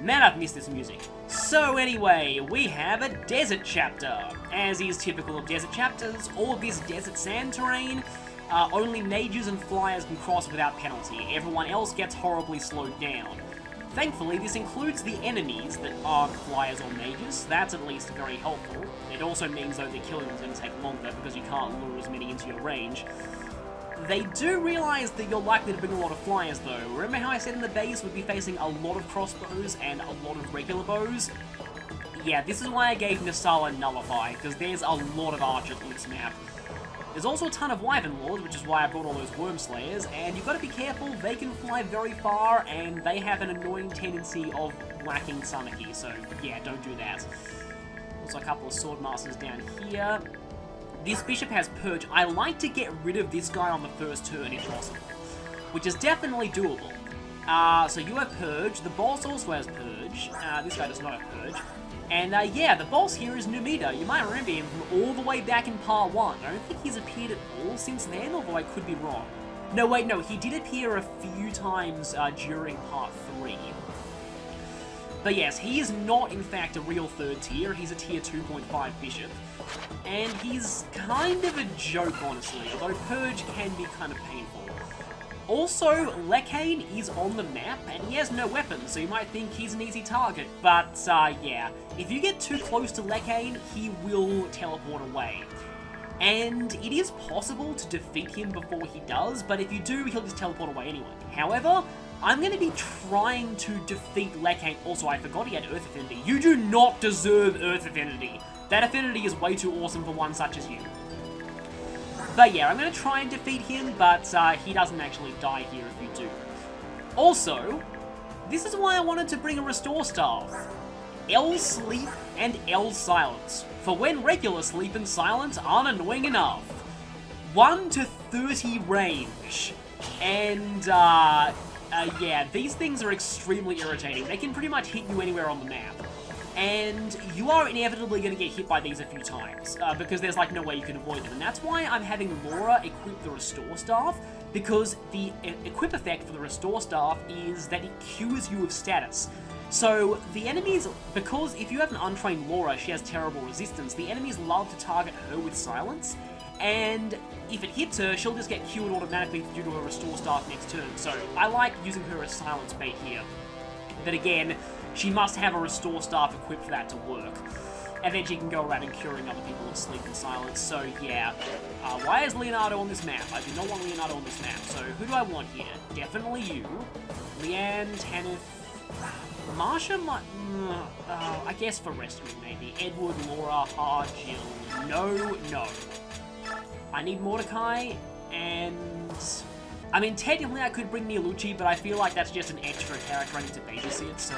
Man, I've missed this music. So anyway, we have a desert chapter. As is typical of desert chapters, all of this desert sand terrain, only mages and flyers can cross without penalty. Everyone else gets horribly slowed down. Thankfully, this includes the enemies that aren't flyers or mages. That's at least very helpful. It also means, though, that killing them is going to take longer because you can't lure as many into your range. They do realise that you're likely to bring a lot of flyers, though. Remember how I said in the base we'd be facing a lot of crossbows and a lot of regular bows? Yeah, this is why I gave Nisala Nullify, because there's a lot of archers on this map. There's also a ton of Wyvern Lords, which is why I brought all those Worm Slayers, and you've got to be careful, they can fly very far, and they have an annoying tendency of whacking Samaki, so yeah, don't do that. Also a couple of Swordmasters down here. This Bishop has Purge. I like to get rid of this guy on the first turn if possible, which is definitely doable. So you have Purge, the boss also has Purge, this guy does not have Purge. And yeah, the boss here is Numida. You might remember him from all the way back in part 1. I don't think he's appeared at all since then, although I could be wrong. No, wait, no, he did appear a few times during part 3. But yes, he is not, in fact, a real third tier. He's a tier 2.5 Bishop. And he's kind of a joke, honestly, although Purge can be kind of painful. Also, Lekane is on the map, and he has no weapons, so you might think he's an easy target. But, yeah, if you get too close to Lekane, he will teleport away. And it is possible to defeat him before he does, but if you do, he'll just teleport away anyway. However, I'm going to be trying to defeat Lekane. Also, I forgot he had Earth Affinity. You do not deserve Earth Affinity. That affinity is way too awesome for one such as you. But yeah, I'm going to try and defeat him, but he doesn't actually die here if you do. Also, this is why I wanted to bring a Restore Staff. L Sleep and L Silence, for when regular Sleep and Silence aren't annoying enough. 1 to 30 range. And, yeah, these things are extremely irritating. They can pretty much hit you anywhere on the map. And you are inevitably going to get hit by these a few times, because there's like no way you can avoid them. And that's why I'm having Laura equip the Restore Staff, because the equip effect for the Restore Staff is that it cures you of status. So the enemies, because if you have an untrained Laura, she has terrible resistance, the enemies love to target her with Silence, and if it hits her, she'll just get cured automatically due to a Restore Staff next turn. So I like using her as Silence bait here. But again, she must have a Restore Staff equipped for that to work. And then she can go around and curing other people of Sleep and Silence. So yeah, why is Leonardo on this map? I do not want Leonardo on this map. So who do I want here? Definitely you. Leanne, Tanith, Marsha, I guess for rescuing maybe. Edward, Laura, Haar, Jill. No. I need Mordecai, and I mean, technically I could bring Mialucci, but I feel like that's just an extra character I need to babysit, so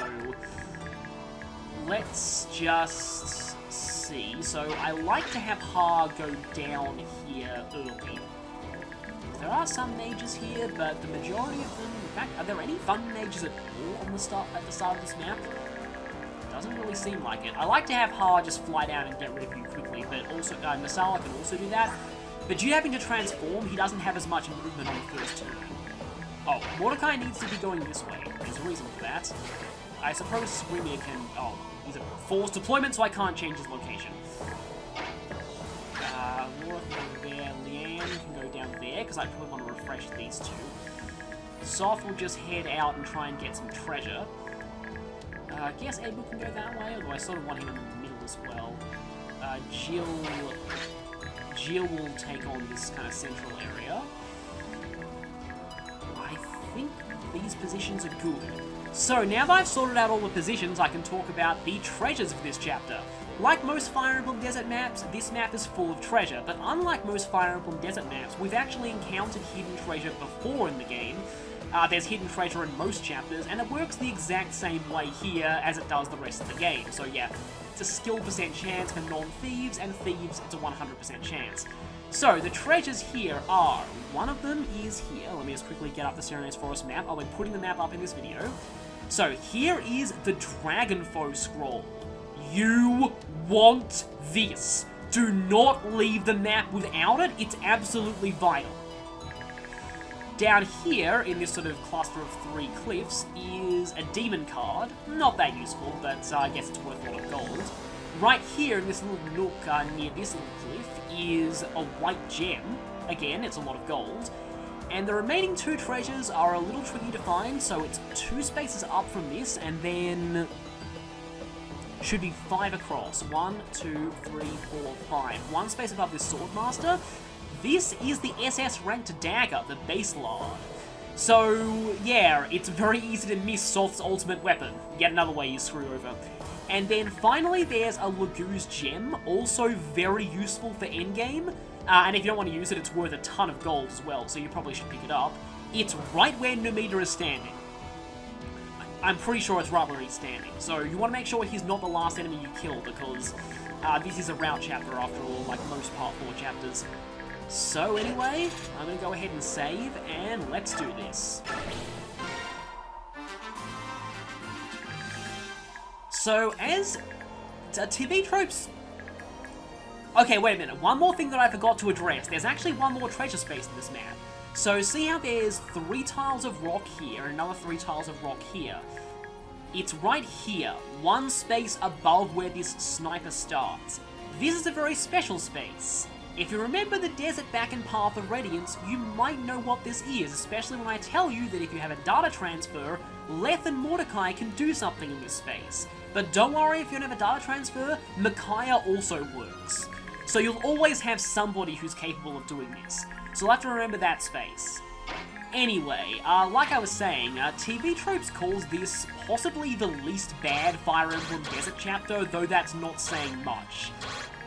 let's just see. So I like to have Haar go down here early. There are some mages here, but the majority of them, in fact, are there any fun mages at all on the at the start of this map? Doesn't really seem like it. I like to have Haar just fly down and get rid of you quickly, but also Nasala can also do that. But due to having to transform, he doesn't have as much movement on the first turn. Oh, Mordecai needs to be going this way. There's a reason for that. I suppose Screamier can... Oh, he's a forced deployment, so I can't change his location. Laura can go there. Leanne can go down there, because I probably want to refresh these two. Soph will just head out and try and get some treasure. I guess Edward can go that way, although I sort of want him in the middle as well. Jill will take on this kind of central area. I think these positions are good. So now that I've sorted out all the positions, I can talk about the treasures of this chapter. Like most Fire Emblem Desert maps, this map is full of treasure, but unlike most Fire Emblem Desert maps, we've actually encountered hidden treasure before in the game. There's hidden treasure in most chapters, and it works the exact same way here as it does the rest of the game. So yeah, it's a skill % chance for non-thieves, and thieves it's a 100% chance. So the treasures here are, one of them is here. Let me just quickly get up the Serenades Forest map. I'll be putting the map up in this video. So here is the Dragonfoe Scroll. You want this. Do not leave the map without it. It's absolutely vital. Down here, in this sort of cluster of 3 cliffs, is a demon card. Not that useful, but I guess it's worth a lot of gold. Right here, in this little nook near this little cliff, is a white gem. Again, it's a lot of gold. And the remaining 2 treasures are a little tricky to find, so it's 2 spaces up from this, and then should be 5 across. 1, 2, 3, 4, 5. 1 space above this Swordmaster. This is the SS ranked dagger, the base lard. So, yeah, it's very easy to miss Soth's ultimate weapon. Yet another way you screw over. And then finally there's a Lagoo's gem, also very useful for endgame. And if you don't want to use it, it's worth a ton of gold as well, so you probably should pick it up. It's right where Numida is standing. I'm pretty sure it's right where he's standing. So you want to make sure he's not the last enemy you kill, because this is a route chapter after all, like most Part 4 chapters. So anyway, I'm going to go ahead and save, and let's do this. So as TV tropes... Okay, wait a minute. One more thing that I forgot to address. There's actually one more treasure space in this map. So see how there's 3 tiles of rock here and another 3 tiles of rock here? It's right here, 1 space above where this sniper starts. This is a very special space. If you remember the desert back in Path of Radiance, you might know what this is, especially when I tell you that if you have a data transfer, Leth and Mordecai can do something in this space. But don't worry if you don't have a data transfer, Micaiah also works. So you'll always have somebody who's capable of doing this. So you'll have to remember that space. Anyway, like I was saying, TV Tropes calls this possibly the least bad Fire Emblem Desert chapter, though that's not saying much.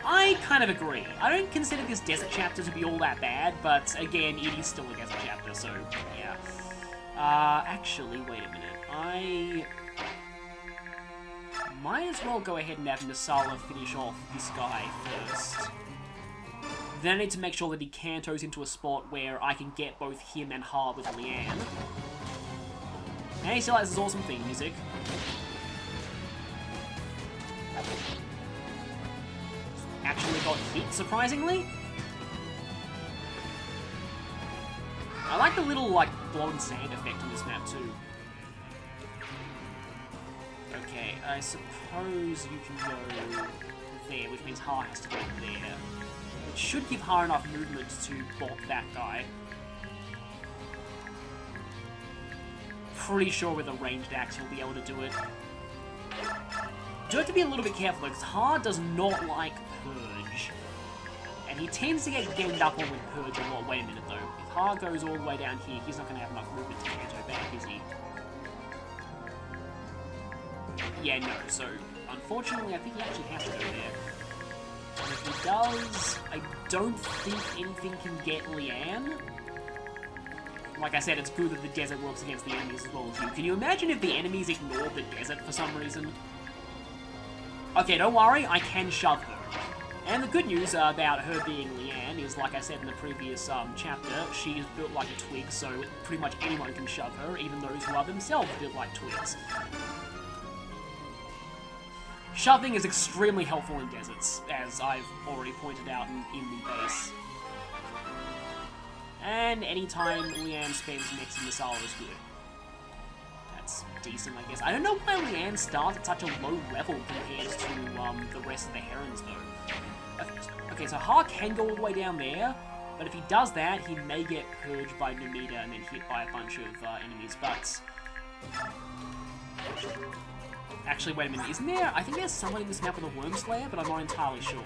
I kind of agree. I don't consider this desert chapter to be all that bad, but again, it is still a desert chapter, so yeah. Actually, wait a minute. I might as well go ahead and have Nasala finish off this guy first. Then I need to make sure that he cantos into a spot where I can get both him and Haar with Leanne. And he still has this awesome theme music. Actually got hit, surprisingly. I like the little, like, blown sand effect on this map, too. Okay, I suppose you can go there, which means Haar has to go there. It should give Haar enough movement to block that guy. Pretty sure with a ranged axe you'll be able to do it. Do have to be a little bit careful, because Haar does not like Purge. And he tends to get ganged up on with Purge a lot. Wait a minute though. If Haar goes all the way down here, he's not going to have enough movement to canto back, is he? Yeah, no. So, unfortunately, I think he actually has to go there. And if he does, I don't think anything can get Leanne. Like I said, it's good that the desert works against the enemies as well as you. Can you imagine if the enemies ignored the desert for some reason? Okay, don't worry, I can shove her. And the good news about her being Leanne is, like I said in the previous chapter, she is built like a twig, so pretty much anyone can shove her, even those who are themselves built like twigs. Shoving is extremely helpful in deserts, as I've already pointed out in the base. And anytime Leanne spends next to Nasala is good. That's decent, I guess. I don't know why Leanne starts at such a low level compared to the rest of the Herons, though. Okay, so Haar can go all the way down there, but if he does that, he may get purged by Numida and then hit by a bunch of enemies, but... Actually, wait a minute, isn't there? I think there's someone in this map with a Worm Slayer, but I'm not entirely sure.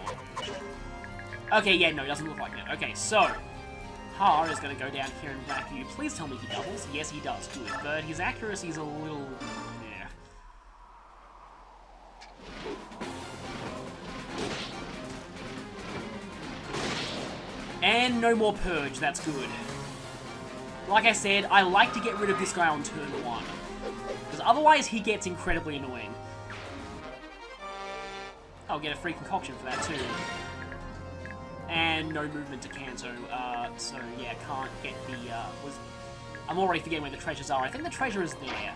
Okay, yeah, no, it doesn't look like it. Okay, so... Haar is going to go down here and whack you. Please tell me he doubles. Yes, he does. Good. But his accuracy is a little... yeah. And no more Purge. That's good. Like I said, I like to get rid of this guy on turn 1. Because otherwise he gets incredibly annoying. I'll get a free concoction for that too. And no movement to Kanto, so yeah, can't get the, I'm already forgetting where the treasures are. I think the treasure is there.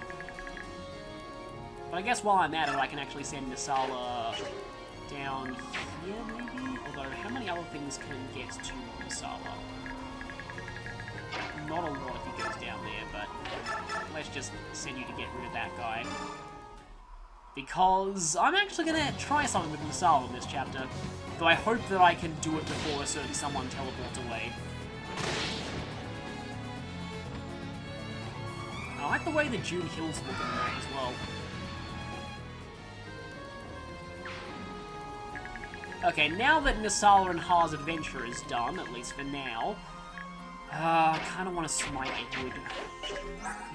But I guess while I'm at it, I can actually send Nasala down here, maybe? Although, how many other things can get to Nasala? not a lot if he goes down there, but let's just send you to get rid of that guy. Because I'm actually going to try something with Masala in this chapter, though I hope that I can do it before a certain someone teleports away. I like the way the June Hills look at the moment as well. Okay, now that Nisala and Haar's adventure is done, at least for now, I kind of want to smite Edward.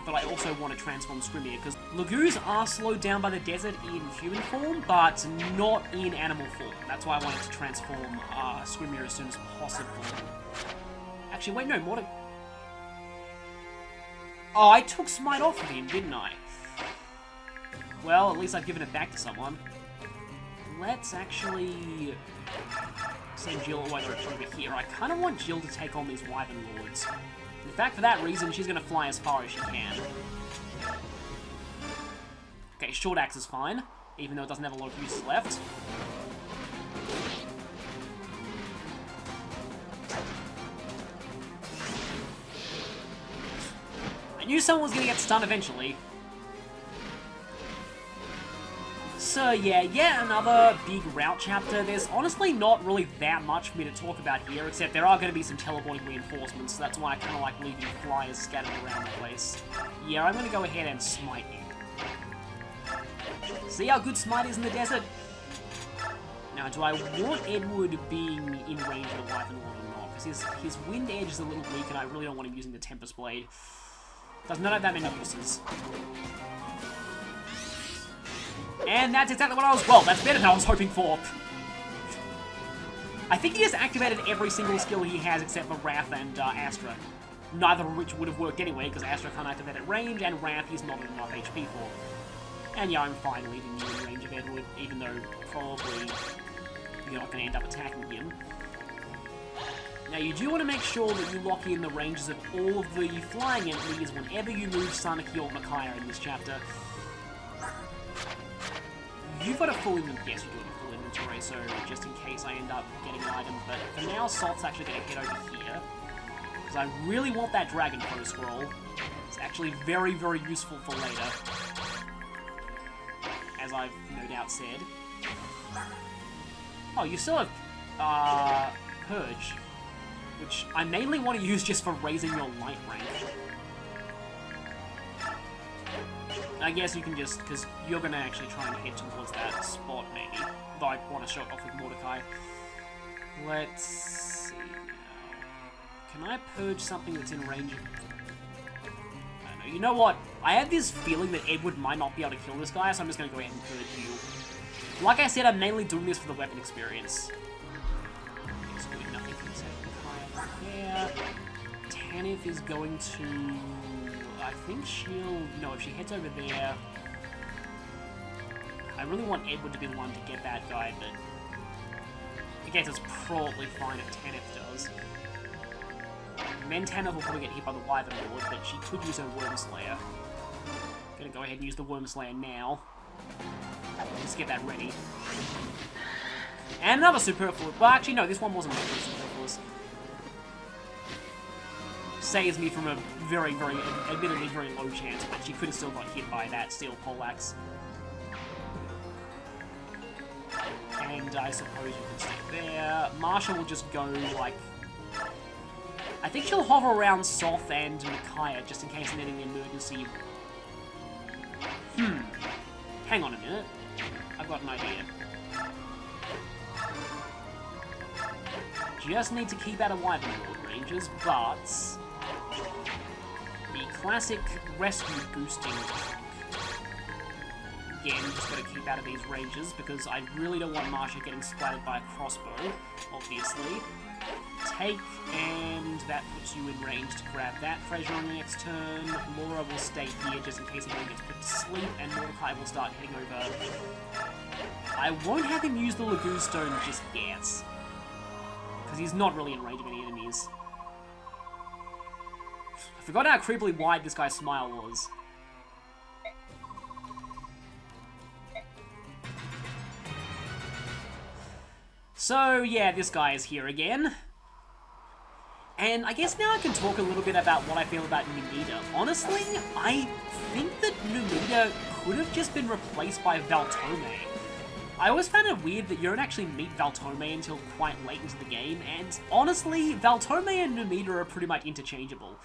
But I also want to transform Skrymir, because Lagoos are slowed down by the desert in human form, but not in animal form. That's why I wanted to transform Skrymir as soon as possible. Actually, wait, no, Mordecai... Oh, I took Smite off of him, didn't I? Well, at least I've given it back to someone. Let's actually send Jill away over here. I kind of want Jill to take on these Wyvern Lords. In fact, for that reason, she's going to fly as far as she can. Okay, Short Axe is fine, even though it doesn't have a lot of uses left. I knew someone was going to get stunned eventually. So yeah, another big route chapter. There's honestly not really that much for me to talk about here, except there are going to be some teleporting reinforcements, so that's why I kind of like leaving flyers scattered around the place. Yeah, I'm going to go ahead and smite you. See how good smite is in the desert? Now, do I want Edward being in range of the Wyvern Lord or not? Because his wind edge is a little weak, and I really don't want him using the Tempest Blade. Does not have that many uses. And that's exactly what I was... Well, that's better than I was hoping for. I think he has activated every single skill he has except for Wrath and Astra. Neither of which would have worked anyway, because Astra can't activate at range, and Wrath he's not enough HP for. And yeah, I'm fine leaving you in range of Edward, even though probably you're not going to end up attacking him. Now, you do want to make sure that you lock in the ranges of all of the flying enemies whenever you move Sanaki or Micaiah in this chapter. You've got a full inventory. Yes, you do have a full inventory, so just in case I end up getting an item. But for now, Salt's actually going to head over here, because I really want that Dragon Pro scroll. It's actually very, very useful for later, as I've no doubt said. Oh, you still have Purge, which I mainly want to use just for raising your light rank. I guess you can just, because you're going to actually try and head towards that spot, maybe. Though I want to show it off with Mordecai. Let's see now. Can I purge something that's in range of... I don't know. You know what? I have this feeling that Edward might not be able to kill this guy, so I'm just going to go ahead and purge you. Like I said, I'm mainly doing this for the weapon experience. It's doing nothing from there. Tanith is going to... I think she'll... No, if she heads over there... I really want Edward to be the one to get that guy, but... I guess it's probably fine if Tanith does. And then Tanith will probably get hit by the Wyvern Lord, but she could use her Wormslayer. Gonna go ahead and use the Wormslayer now. Let's get that ready. And another superfluous... Well, actually, no, this one wasn't really superfluous. Saves me from a very, very, admittedly very low chance, but she could have still got hit by that steel poleaxe. And I suppose you can stay there. Marsha will just go, like... I think she'll hover around Soth and Micaiah, just in case in any emergency... Hang on a minute. I've got an idea. Just need to keep out of Wyvern Lord ranges, but... the classic rescue boosting trick. Again, just gotta keep out of these ranges, because I really don't want Marsha getting splattered by a crossbow, obviously. Take, and that puts you in range to grab that treasure on the next turn. Laura will stay here just in case anyone gets put to sleep, and Mordecai will start heading over. I won't have him use the Lagoon Stone just yet, because he's not really in range of any enemies. I forgot how creepily wide this guy's smile was. So, yeah, this guy is here again. And I guess now I can talk a little bit about what I feel about Numita. Honestly, I think that Numita could have just been replaced by Valtome. I always found it weird that you don't actually meet Valtome until quite late into the game, and honestly, Valtome and Numita are pretty much interchangeable.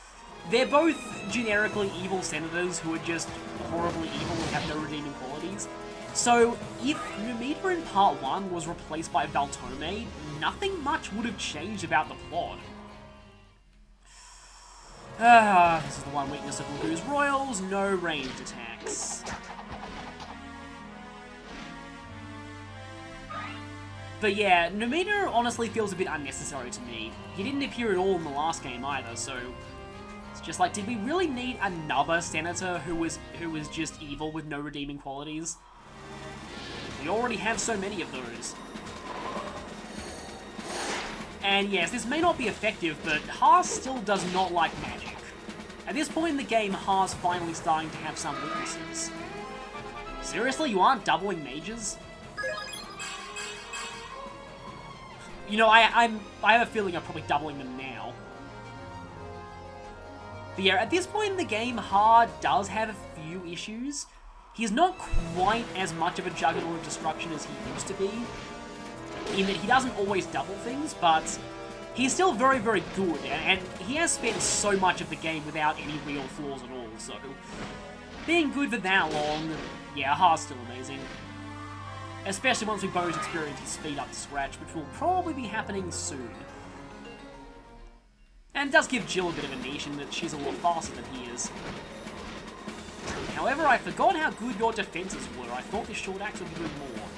They're both generically evil senators who are just horribly evil and have no redeeming qualities. So, if Numita in Part 1 was replaced by Valtome, nothing much would have changed about the plot. This is the one weakness of Lagu's Royals, no ranged attacks. But yeah, Numita honestly feels a bit unnecessary to me. He didn't appear at all in the last game either, so it's just like, did we really need another senator who was just evil with no redeeming qualities? We already have so many of those. And yes, this may not be effective, but Haar still does not like magic. At this point in the game, Haar's finally starting to have some weaknesses. Seriously, you aren't doubling mages? You know, I have a feeling I'm probably doubling them now. But yeah, at this point in the game, Haar does have a few issues. He's not quite as much of a juggernaut of destruction as he used to be, in that he doesn't always double things, but he's still very, very good, and he has spent so much of the game without any real flaws at all, so being good for that long, yeah, Haar's still amazing. Especially once we both experience his speed up to scratch, which will probably be happening soon. And it does give Jill a bit of a niche in that she's a lot faster than he is. However, I forgot how good your defenses were. I thought this short axe would be doing more.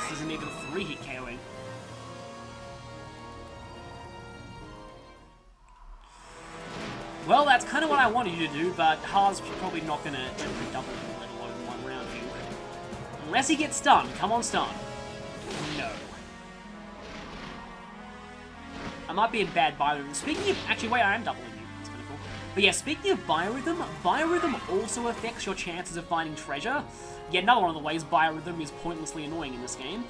This isn't even 3-hit KOing. Well, that's kind of what I wanted you to do, but Haar's probably not going to ever double him, let alone one round view. Unless he gets stunned. Come on, stun. No. I might be in bad biorhythm. Speaking of... Actually, wait, I am doubling you. That's kind of cool. But yeah, speaking of biorhythm, biorhythm also affects your chances of finding treasure. Yeah, another one of the ways biorhythm is pointlessly annoying in this game.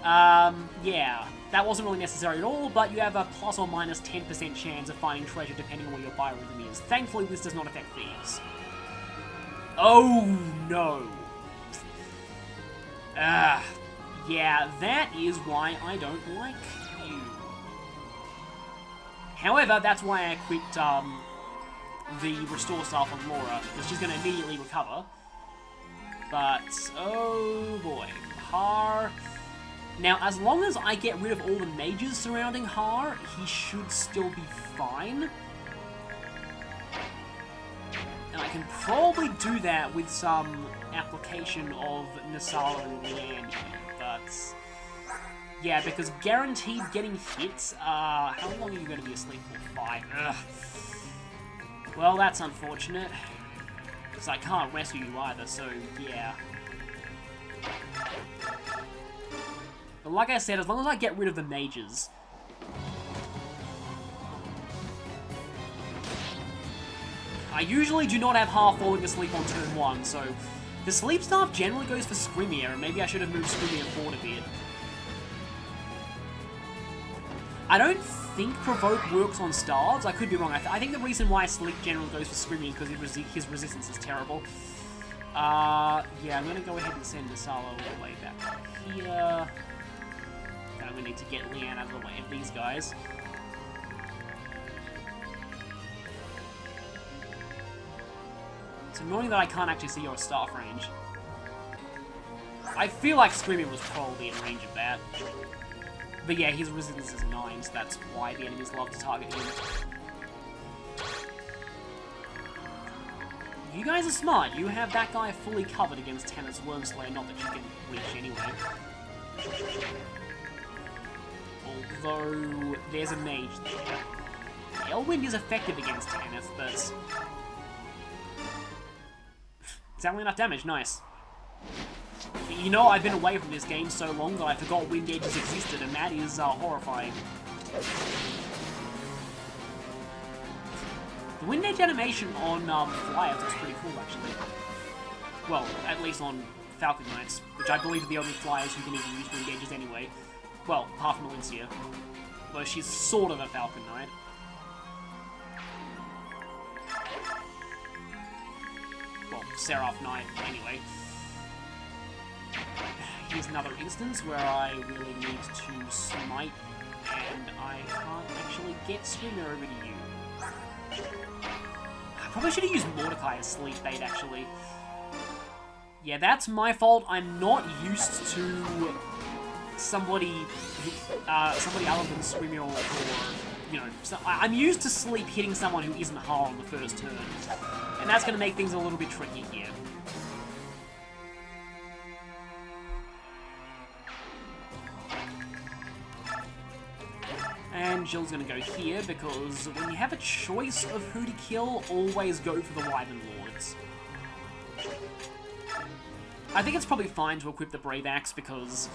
Yeah, that wasn't really necessary at all, but you have a plus or minus 10% chance of finding treasure depending on where your biorhythm is. Thankfully, this does not affect thieves. Oh, no. Yeah, that is why I don't like you. However, that's why I quit, the restore staff on Laura, because she's going to immediately recover. But, oh boy, Haar... Now, as long as I get rid of all the mages surrounding Haar, he should still be fine. And I can probably do that with some application of Nasala and Leanne here, but... Yeah, because guaranteed getting hits, how long are you going to be asleep for? 5. Ugh. Well, that's unfortunate. Because I can't rescue you either, so yeah. But like I said, as long as I get rid of the mages... I usually do not have Haar falling asleep on turn 1, so... The sleep staff generally goes for Scrimmier, and maybe I should have moved Scrimmier forward a bit. I don't think Provoke works on Starves. I could be wrong. I think the reason why Sleep generally goes for Scrimmier is because his resistance is terrible. Yeah, I'm going to go ahead and send Nasala all the way back here. We need to get Leanne out of the way of these guys. It's annoying that I can't actually see your staff range. I feel like Screaming was probably in range of that. But yeah, his resistance is 9, so that's why the enemies love to target him. You guys are smart. You have that guy fully covered against Tannis Wormslayer, not that you can reach anyway. Although, there's a mage there. Elwind is effective against Tanith, but... It's only enough damage, nice. You know, I've been away from this game so long that I forgot Wind Edges existed, and that is horrifying. The Wind Edge animation on Flyers looks pretty cool, actually. Well, at least on Falcon Knights, which I believe are the only flyers who can even use for engages anyway. Well, apart from Valencia. Though she's sort of a Falcon Knight. Well, Seraph Knight, anyway. Here's another instance where I really need to smite, and I can't actually get Swimmer over to you. I probably should have used Mordecai as sleep bait, actually. Yeah, that's my fault. I'm not used to somebody other than Swimmer or, you know, I'm used to sleep hitting someone who isn't Haar on the first turn. And that's going to make things a little bit tricky here. And Jill's going to go here, because when you have a choice of who to kill, always go for the Wyvern Lords. I think it's probably fine to equip the Brave Axe, because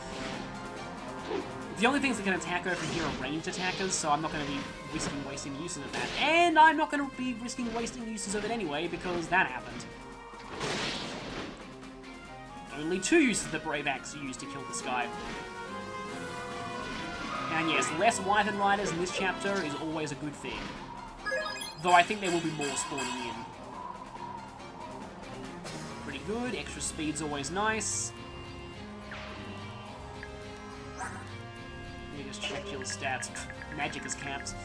the only things that can attack her from here are ranged attackers, so I'm not going to be risking wasting uses of that. And I'm not going to be risking wasting uses of it anyway, because that happened. Only 2 uses the Brave Axe used to kill this guy. And yes, less Wyvern Riders in this chapter is always a good thing. Though I think there will be more spawning in. Pretty good, extra speed's always nice. Let me just check Jill's stats. Magic is capped.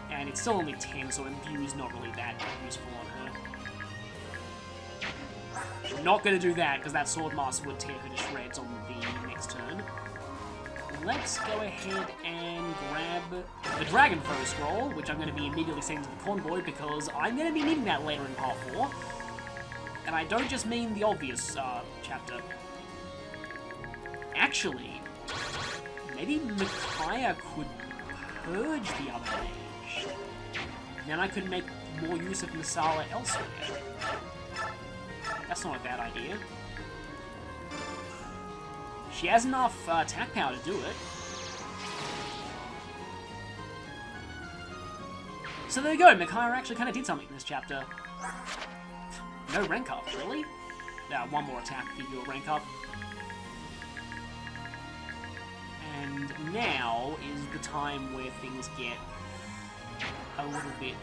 And it's still only 10, so Imbue's not really that useful on her. Not going to do that, because that Swordmaster would tear her to shreds on the next turn. Let's go ahead and grab the Dragon Foe Scroll, which I'm going to be immediately sending to the Convoy, because I'm going to be needing that later in Part 4. And I don't just mean the obvious chapter. Actually, maybe Micaiah could purge the other mage. Then I could make more use of Masala elsewhere. That's not a bad idea. She has enough attack power to do it. So there you go, Micaiah actually kind of did something in this chapter. No rank up, really? Yeah, one more attack to give you a rank up. And now is the time where things get a little bit...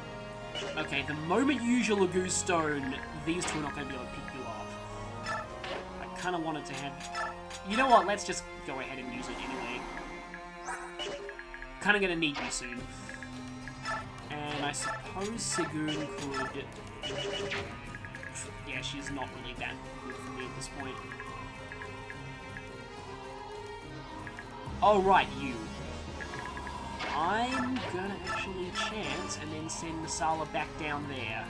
Okay, the moment you use your Lagoo Stone, these two are not going to be able to pick you up. I kind of wanted to have... You know what, let's just go ahead and use it anyway. Kind of going to need you soon. And I suppose Sigoon could... Yeah, she's not really that good for me at this point. Oh, right, you. I'm gonna actually chance and then send Masala back down there.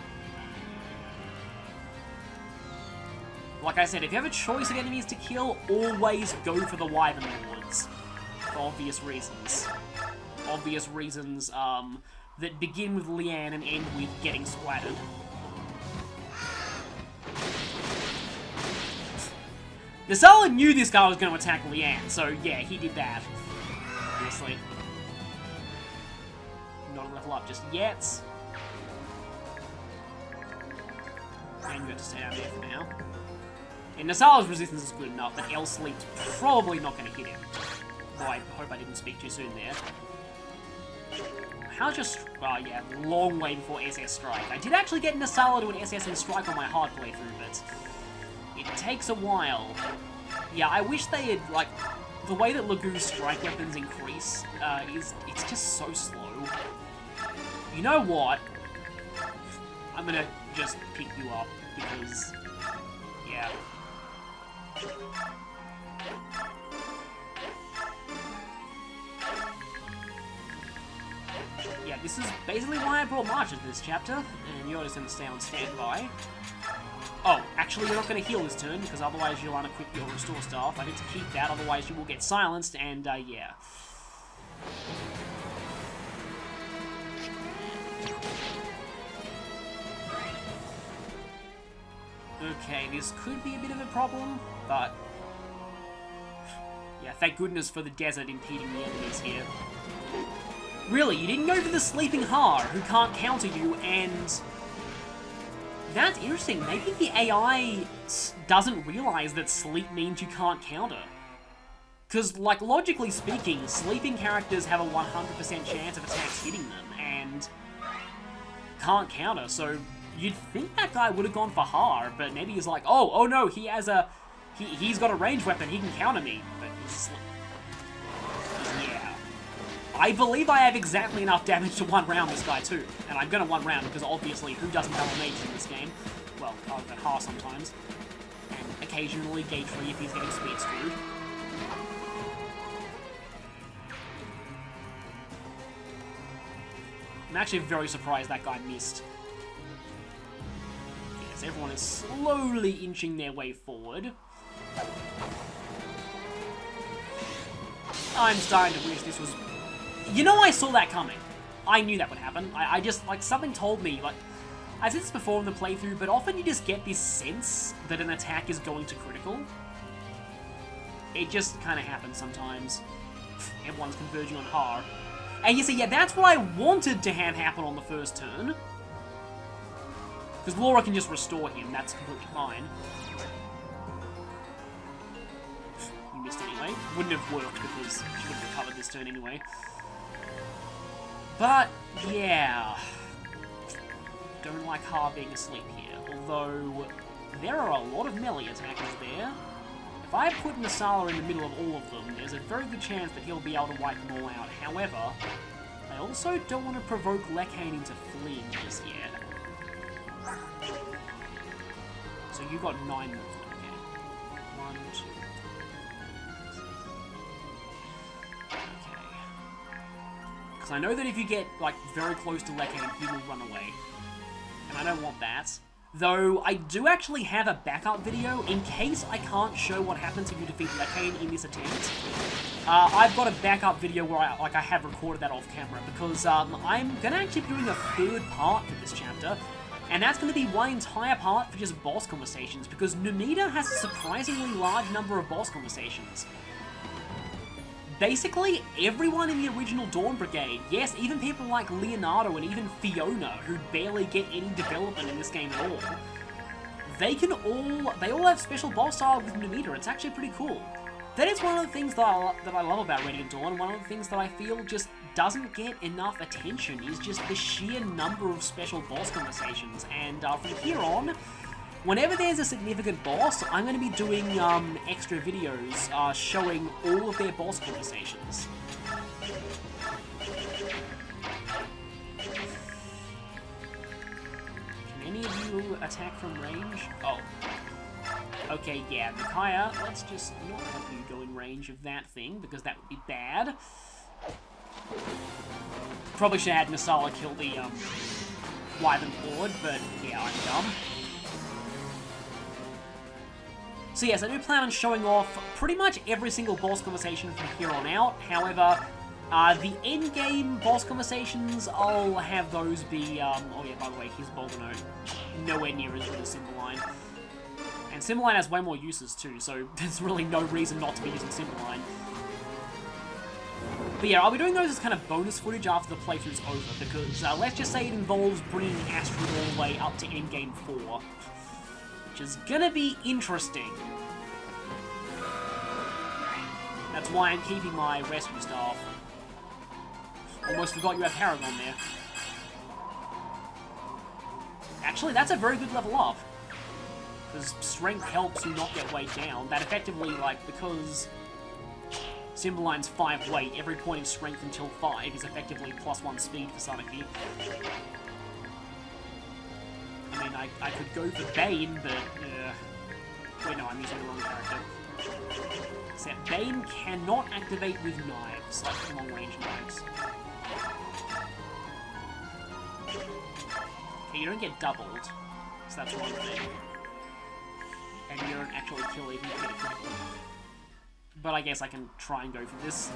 Like I said, if you have a choice of enemies to kill, always go for the Wyvern Lords. For obvious reasons. Obvious reasons, that begin with Leanne and end with getting splattered. Masala knew this guy was going to attack Leanne, so yeah, he did that. Obviously. Not a level up just yet. And you have to stay out there for now. And Nasala's resistance is good enough, but El Sleep's probably not going to hit him. Though I hope I didn't speak too soon there. How's your... Oh yeah, long way before SS Strike. I did actually get Nasala to an SS and Strike on my hard playthrough, but... It takes a while. Yeah, I wish they had, like... The way that Lagoo's strike weapons increase, it's just so slow. You know what? I'm gonna just pick you up, because... Yeah. Yeah, this is basically why I brought March into this chapter, and you're just gonna stay on standby. Oh, actually you're not going to heal this turn, because otherwise you'll unequip your restore staff. I need to keep that, otherwise you will get silenced, and yeah. Okay, this could be a bit of a problem, but... Yeah, thank goodness for the desert impeding the enemies here. Really, you didn't go for the Sleeping Haar, who can't counter you, and... That's interesting. Maybe the AI doesn't realize that sleep means you can't counter. Because, like, logically speaking, sleeping characters have a 100% chance of attacks hitting them, and can't counter, so you'd think that guy would have gone for Haar, but maybe he's like, oh no, he has a... He's got a ranged weapon, he can counter me, but he's asleep. Yeah. I believe I have exactly enough damage to one round this guy too, and I'm gonna one round because obviously who doesn't have a mage in this game? Well, other than Haar sometimes, and occasionally Gate 3 if he's getting speed screwed. I'm actually very surprised that guy missed. Yes, everyone is slowly inching their way forward. I'm starting to wish this was... You know, I saw that coming. I knew that would happen. I just, like, something told me, like... I've said this before in the playthrough, but often you just get this sense that an attack is going to critical. It just kind of happens sometimes. Everyone's converging on Haar. And you see, yeah, that's what I wanted to have happen on the first turn. Because Laura can just restore him, that's completely fine. You missed anyway. Wouldn't have worked because she would have recovered this turn anyway. But, yeah. Don't like Haar being asleep here. Although, there are a lot of melee attackers there. If I put Nasala in the middle of all of them, there's a very good chance that he'll be able to wipe them all out. However, I also don't want to provoke Lekane into fleeing just yet. So you got 9 movement, okay. 1, 2, 3. Okay. Because I know that if you get, like, very close to Lekane, he will run away. And I don't want that. Though, I do actually have a backup video in case I can't show what happens if you defeat Lekane in this attempt. I've got a backup video where I have recorded that off camera, because I'm going to actually be doing a third part for this chapter, and that's going to be one entire part for just boss conversations, because Numida has a surprisingly large number of boss conversations. Basically, everyone in the original Dawn Brigade, yes, even people like Leonardo and even Fiona, who barely get any development in this game at all, they all have special boss style with Numida. It's actually pretty cool. That is one of the things that I love about Radiant Dawn. One of the things that I feel just doesn't get enough attention is just the sheer number of special boss conversations. And from here on, whenever there's a significant boss, I'm going to be doing extra videos showing all of their boss conversations. Can any of you attack from range? Oh. Okay, yeah, Micaiah, let's just not have you go in range of that thing, because that would be bad. Probably should have had Nasala kill the Wyvern Horde, but yeah, I'm dumb. So yes, I do plan on showing off pretty much every single boss conversation from here on out. However, the endgame boss conversations, I'll have those be, oh yeah, by the way, here's Bolgano. Nowhere near as good as Cymbeline. And Cymbeline has way more uses too, so there's really no reason not to be using Cymbeline. But yeah, I'll be doing those as kind of bonus footage after the playthrough's over, because let's just say it involves bringing Astrid all the way up to endgame 4. Which is gonna be interesting. That's why I'm keeping my rescue staff. Almost forgot you have Paragon there. Actually, that's a very good level up. Because strength helps you not get weighed down. That effectively, like, because Cymbeline's 5 weight, every point of strength until 5 is effectively +1 speed for Sanaki. I mean, I could go for Bane, but... wait, no, I'm using the wrong character. Except Bane cannot activate with knives, like long-range knives. Okay, you don't get doubled, so that's one thing. And you don't actually kill even if you get a critical. But I guess I can try and go for this.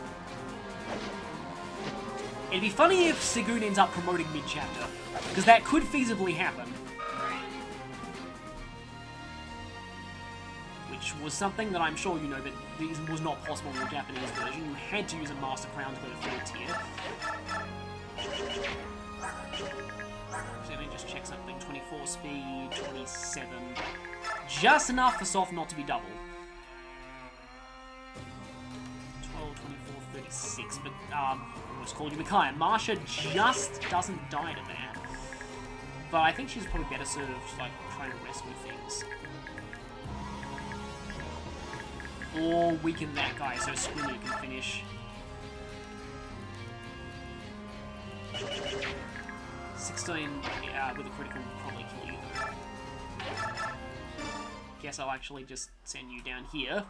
It'd be funny if Sigoon ends up promoting mid-chapter, because that could feasibly happen. Which was something that I'm sure you know that this was not possible in the Japanese version. You had to use a Master Crown to go to 3rd tier. So let me just check something. 24 24 speed, 27. Just enough for Soph not to be doubled. 12, 24, 36. But, I almost called you Micaiah. Marsha just doesn't die to that. But I think she's probably better served, like, trying to rescue things. Or weaken that guy so Squinny can finish. 16 with a critical will probably kill you. Guess I'll actually just send you down here.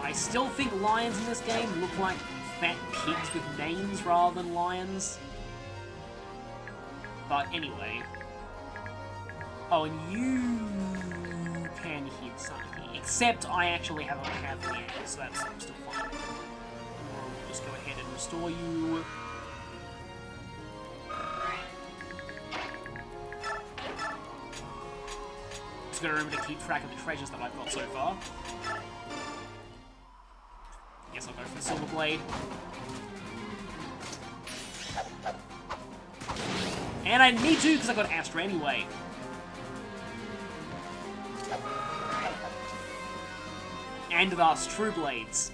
I still think lions in this game look like fat pigs with names rather than lions. But anyway. Oh, and you can hit something. Except I actually have the axe, so that's still fine. We'll just go ahead and restore you. Just gotta remember to keep track of the treasures that I've got so far. Guess I'll go for the Silver Blade. And I need to, because I got Astra anyway. And thus, True Blades.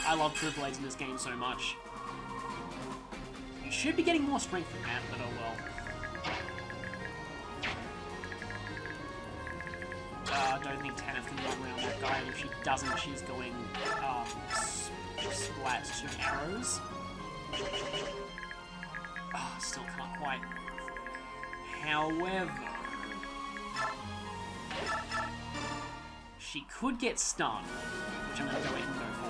I love True Blades in this game so much. You should be getting more strength from that, but oh well. I don't think Tanith can run around that guy, and if she doesn't, she's going splat 2 arrows. Still can't quite. However, she could get stunned, which I'm going to go ahead and go for.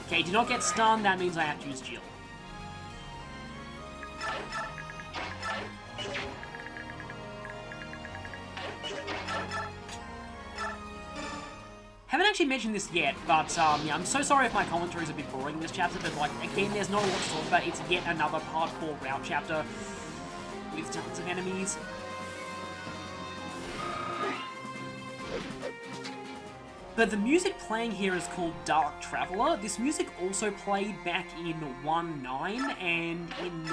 Okay, do not get stunned, that means I have to use Jill. Haven't actually mentioned this yet, but yeah, I'm so sorry if my commentary is a bit boring in this chapter, but like, again, there's not a lot to talk about. It's yet another Part 4 route chapter with tons of enemies. But the music playing here is called Dark Traveler. This music also played back in 1.9 and in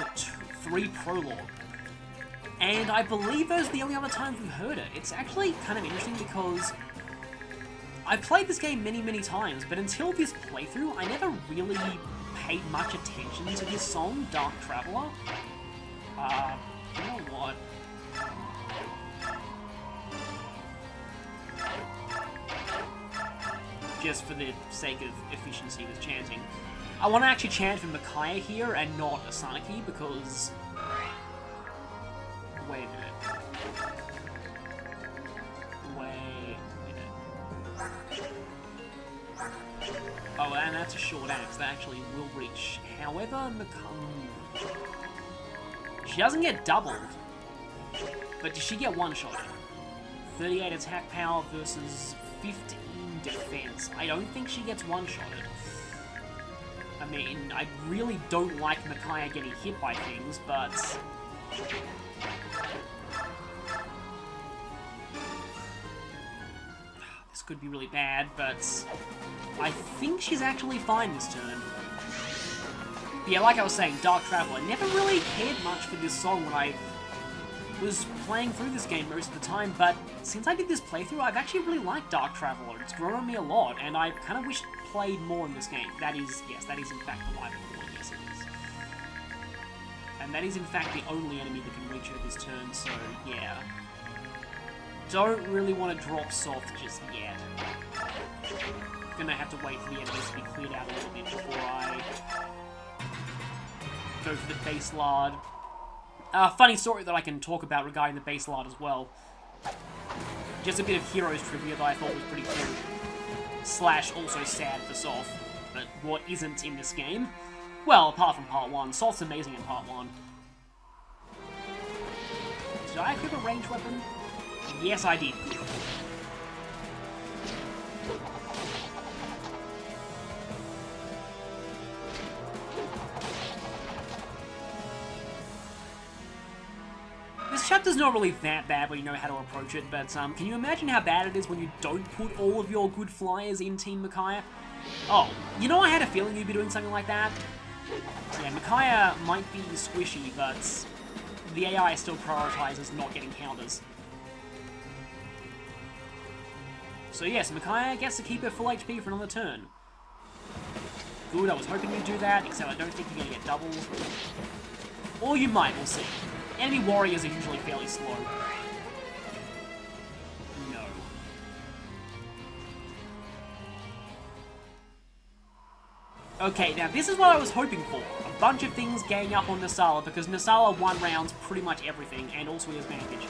3 Prologue. And I believe those are the only other times we've heard it. It's actually kind of interesting because I've played this game many, many times, but until this playthrough, I never really paid much attention to this song, Dark Traveler. You know what? Just for the sake of efficiency with chanting. I want to actually chant for Micaiah here and not Asanaki because... Wait a minute. Oh, and that's a short axe. That actually will reach. However, she doesn't get doubled. But does she get one-shotted? 38 attack power versus 15 defense. I don't think she gets one-shotted. I mean, I really don't like Micaiah getting hit by things, but... This could be really bad, but... I think she's actually fine this turn. But yeah, like I was saying, Dark Traveler. Never really cared much for this song when I was playing through this game most of the time, but since I did this playthrough, I've actually really liked Dark Traveler. It's grown on me a lot, and I kind of wish played more in this game. That is, yes, that is in fact the live recording, yes it is. And that is in fact the only enemy that can reach her this turn, so yeah. Don't really want to drop soft just yet. Gonna have to wait for the enemies to be cleared out a little bit before I go for the base lard. Funny story that I can talk about regarding the base lard as well. Just a bit of Heroes trivia that I thought was pretty cool. Slash also sad for Soph, but what isn't in this game? Well, apart from Part 1. Soph's amazing in Part 1. Did I equip a ranged weapon? Yes, I did. This chapter's not really that bad when you know how to approach it, but can you imagine how bad it is when you don't put all of your good flyers in Team Micaiah? Oh, you know, I had a feeling you'd be doing something like that. Yeah, Micaiah might be squishy, but the AI still prioritizes not getting counters. So yes, Micaiah gets to keep her full HP for another turn. Good, I was hoping you'd do that, except I don't think you're going to get doubles. Or you might, we'll see. Enemy warriors are usually fairly slow. No. Okay, now this is what I was hoping for. A bunch of things ganging up on Nasala, because Nasala one-rounds pretty much everything, and also has Vantage.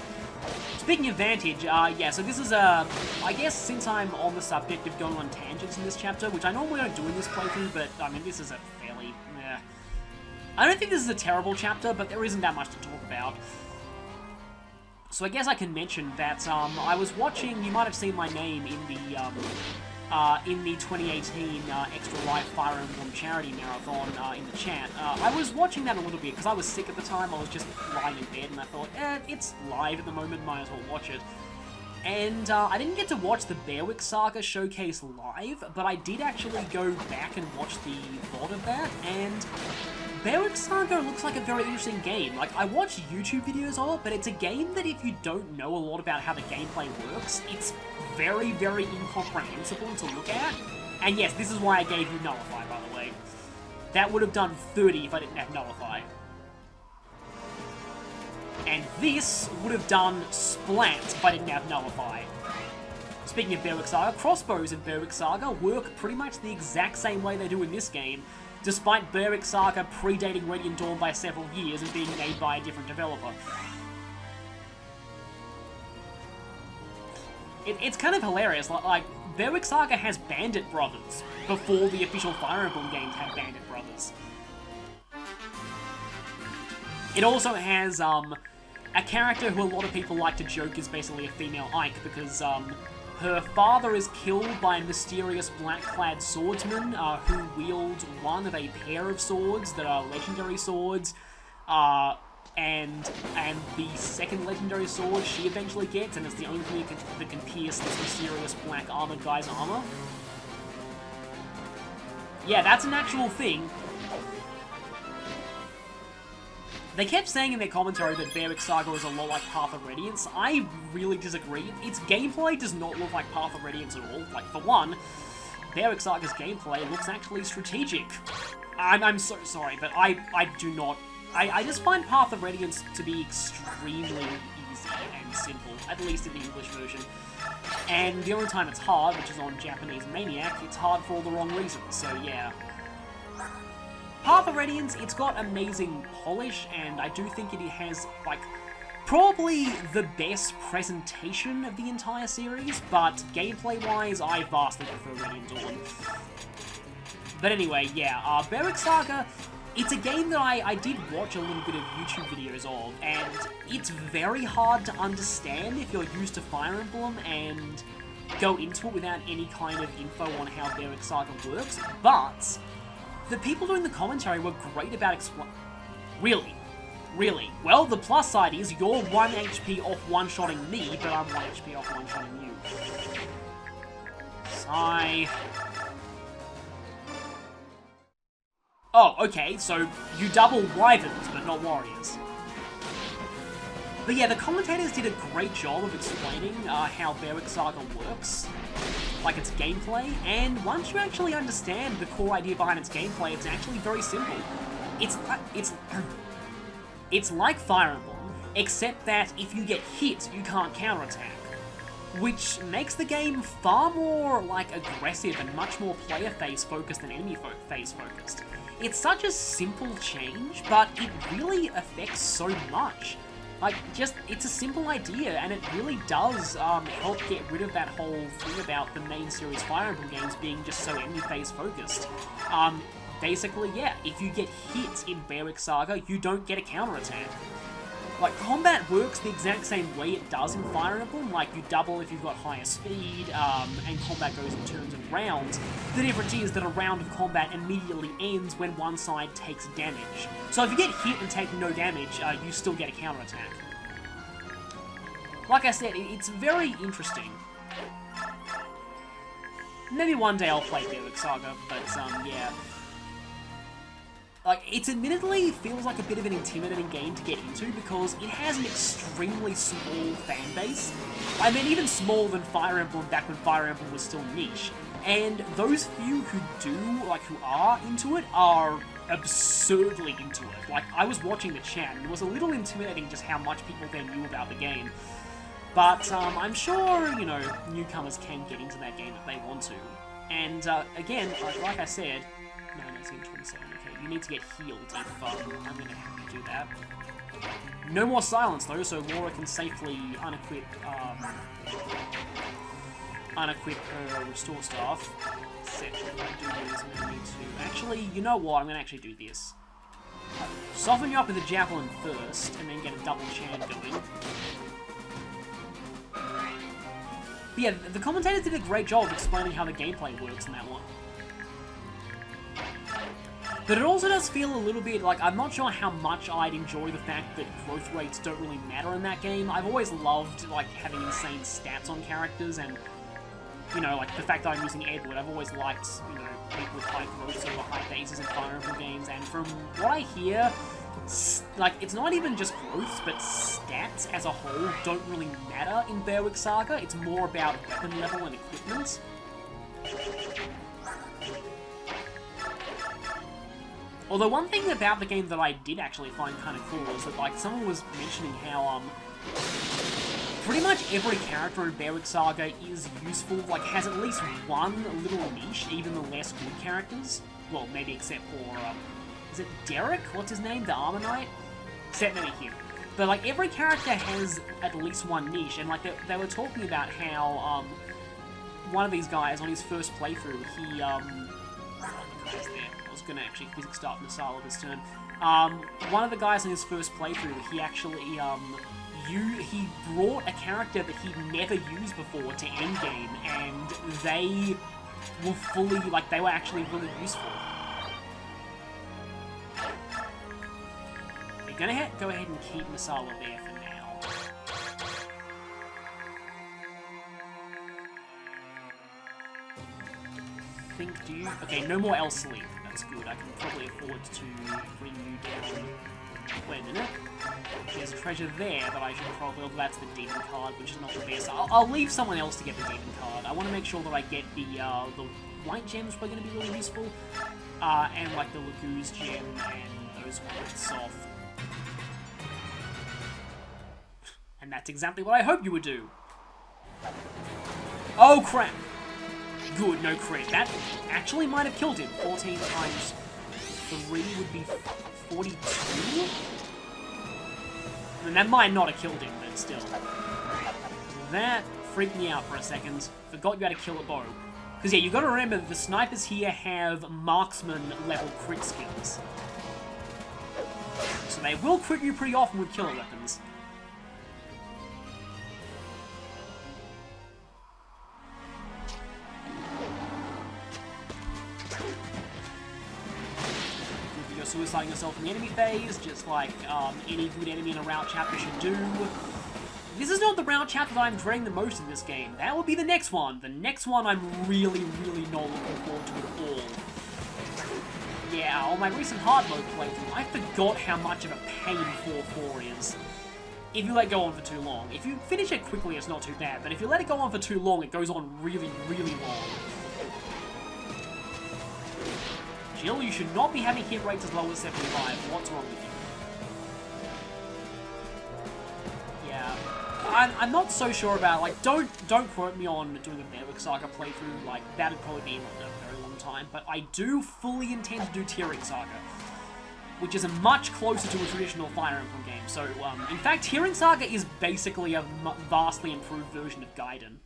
Speaking of Vantage, yeah, so this is a... I guess since I'm on the subject of going on tangents in this chapter, which I normally don't do in this playthrough, but, I mean, this is a fairly... I don't think this is a terrible chapter, but there isn't that much to talk about. So I guess I can mention that, I was watching... You might have seen my name in the 2018 Extra Life Fire Emblem Charity Marathon in the chat. I was watching that a little bit because I was sick at the time. I was just lying in bed and I thought, it's live at the moment, might as well watch it. And I didn't get to watch the Bearwick Saga showcase live, but I did actually go back and watch the VOD of that, and Bearwick Saga looks like a very interesting game. Like, I watched YouTube videos of it, but it's a game that if you don't know a lot about how the gameplay works, it's very, very incomprehensible to look at. And yes, this is why I gave you Nullify, by the way. That would have done 30 if I didn't have Nullify. And this would have done Splat if I didn't have Nullify. Speaking of Bearwick Saga, crossbows in Bearwick Saga work pretty much the exact same way they do in this game, despite Bearwick Saga predating Radiant Dawn by several years and being made by a different developer. It's kind of hilarious, like, Bearwick Saga has Bandit Brothers, before the official Fire Emblem games had Bandit Brothers. It also has, a character who a lot of people like to joke is basically a female Ike, because, her father is killed by a mysterious black-clad swordsman who wields one of a pair of swords that are legendary swords, and the second legendary sword she eventually gets, and it's the only thing that can pierce this mysterious black armored guy's armor. Yeah, that's an actual thing. They kept saying in their commentary that Bearwick Saga is a lot like Path of Radiance. I really disagree. Its gameplay does not look like Path of Radiance at all. Like, for one, Bearwick Saga's gameplay looks actually strategic. I'm so sorry, but I do not... I just find Path of Radiance to be extremely easy and simple, at least in the English version. And the only time it's hard, which is on Japanese Maniac, it's hard for all the wrong reasons, so yeah. Path of Radiance, it's got amazing polish, and I do think it has, like, probably the best presentation of the entire series, but gameplay-wise, I vastly prefer Radiant Dawn. But anyway, yeah, Bearwick Saga, it's a game that I did watch a little bit of YouTube videos of, and it's very hard to understand if you're used to Fire Emblem and go into it without any kind of info on how Bearwick Saga works, but the people doing the commentary were great about explaining... Really? Really? Well, the plus side is you're 1 HP off one-shotting me, but I'm 1 HP off one-shotting you. Sigh. Oh, okay, so you double wyverns, but not warriors. But yeah, the commentators did a great job of explaining how Bearwick Saga works, like its gameplay, and once you actually understand the core idea behind its gameplay, it's actually very simple. It's like Fire Emblem, except that if you get hit, you can't counterattack, which makes the game far more, like, aggressive and much more player phase focused than enemy phase focused. It's such a simple change, but it really affects so much. Like, just, it's a simple idea, and it really does help get rid of that whole thing about the main series Fire Emblem games being just so enemy phase focused. Basically, yeah, if you get hit in Bearwick Saga, you don't get a counterattack. Like, combat works the exact same way it does in Fire Emblem, like you double if you've got higher speed, and combat goes in turns and rounds. The difference is that a round of combat immediately ends when one side takes damage. So if you get hit and take no damage, you still get a counterattack. Like I said, it's very interesting. Maybe one day I'll play Berwick Saga, but, yeah. Like, it admittedly feels like a bit of an intimidating game to get into because it has an extremely small fan base. I mean, even smaller than Fire Emblem back when Fire Emblem was still niche. And those few who are into it are absurdly into it. Like, I was watching the chat and it was a little intimidating just how much people there knew about the game. But, I'm sure, you know, newcomers can get into that game if they want to. And, again, like I said, 1927, okay, you need to get healed if, I'm gonna have you do that. No more silence, though, so Laura can safely unequip her restore staff. Except if I do this, I'm gonna need to... Actually, you know what, I'm gonna actually do this. Soften you up with a javelin first, and then get a double chant going. But yeah, the commentators did a great job of explaining how the gameplay works in that one. But it also does feel a little bit like, I'm not sure how much I'd enjoy the fact that growth rates don't really matter in that game. I've always loved, like, having insane stats on characters, and, you know, like, the fact that I'm using Edward, I've always liked, you know, people with high growths over high bases in Fire Emblem games, and from what I hear, like, it's not even just growths, but stats as a whole don't really matter in Berwick Saga. It's more about weapon level and equipment. Although one thing about the game that I did actually find kind of cool is that, like, someone was mentioning how, pretty much every character in Berwick Saga is useful, like, has at least one little niche, even the less good characters. Well, maybe except for, is it Derek? What's his name? The Armor Knight? Except maybe him. But, like, every character has at least one niche, and, like, they were talking about how, one of these guys, on his first playthrough, he, gonna actually physics start Masala this turn. One of the guys in his first playthrough, he actually, he brought a character that he'd never used before to endgame, and they were fully, like, they were actually really useful. We're gonna go ahead and keep Masala there for now. Okay, no more El Sleep. That's good. I can probably afford to bring you down. Wait a minute. There's a treasure there, but I should probably... Well, that's the demon card, which is not the best. I'll leave someone else to get the demon card. I want to make sure that I get the white gems, probably going to be really useful. And, like, the Lagoo's gem and those whites off. And that's exactly what I hoped you would do. Oh, crap! Good, no crit. That actually might have killed him. 14 times 3 would be 42? And that might not have killed him, but still. That freaked me out for a second. Forgot you had to kill a bow. Because yeah, you've got to remember that the snipers here have marksman level crit skills. So they will crit you pretty often with killer weapons. You're suiciding yourself in the enemy phase, just like any good enemy in a route chapter should do. This is not the route chapter that I'm dreading the most in this game. That will be the next one. The next one I'm really, really not looking forward to at all. Yeah, on my recent hard mode playthrough, I forgot how much of a pain 4-4 is. If you let it go on for too long. If you finish it quickly, it's not too bad, but if you let it go on for too long, it goes on really, really long. Jill, you should not be having hit rates as low as 75. What's wrong with you? Yeah. I'm not so sure about, like, don't quote me on doing a Berwick Saga playthrough, like, that'd probably be a very long time, but I do fully intend to do Tearing Saga, which is a much closer to a traditional Fire Emblem game. So, in fact, Tearing Saga is basically a vastly improved version of Gaiden.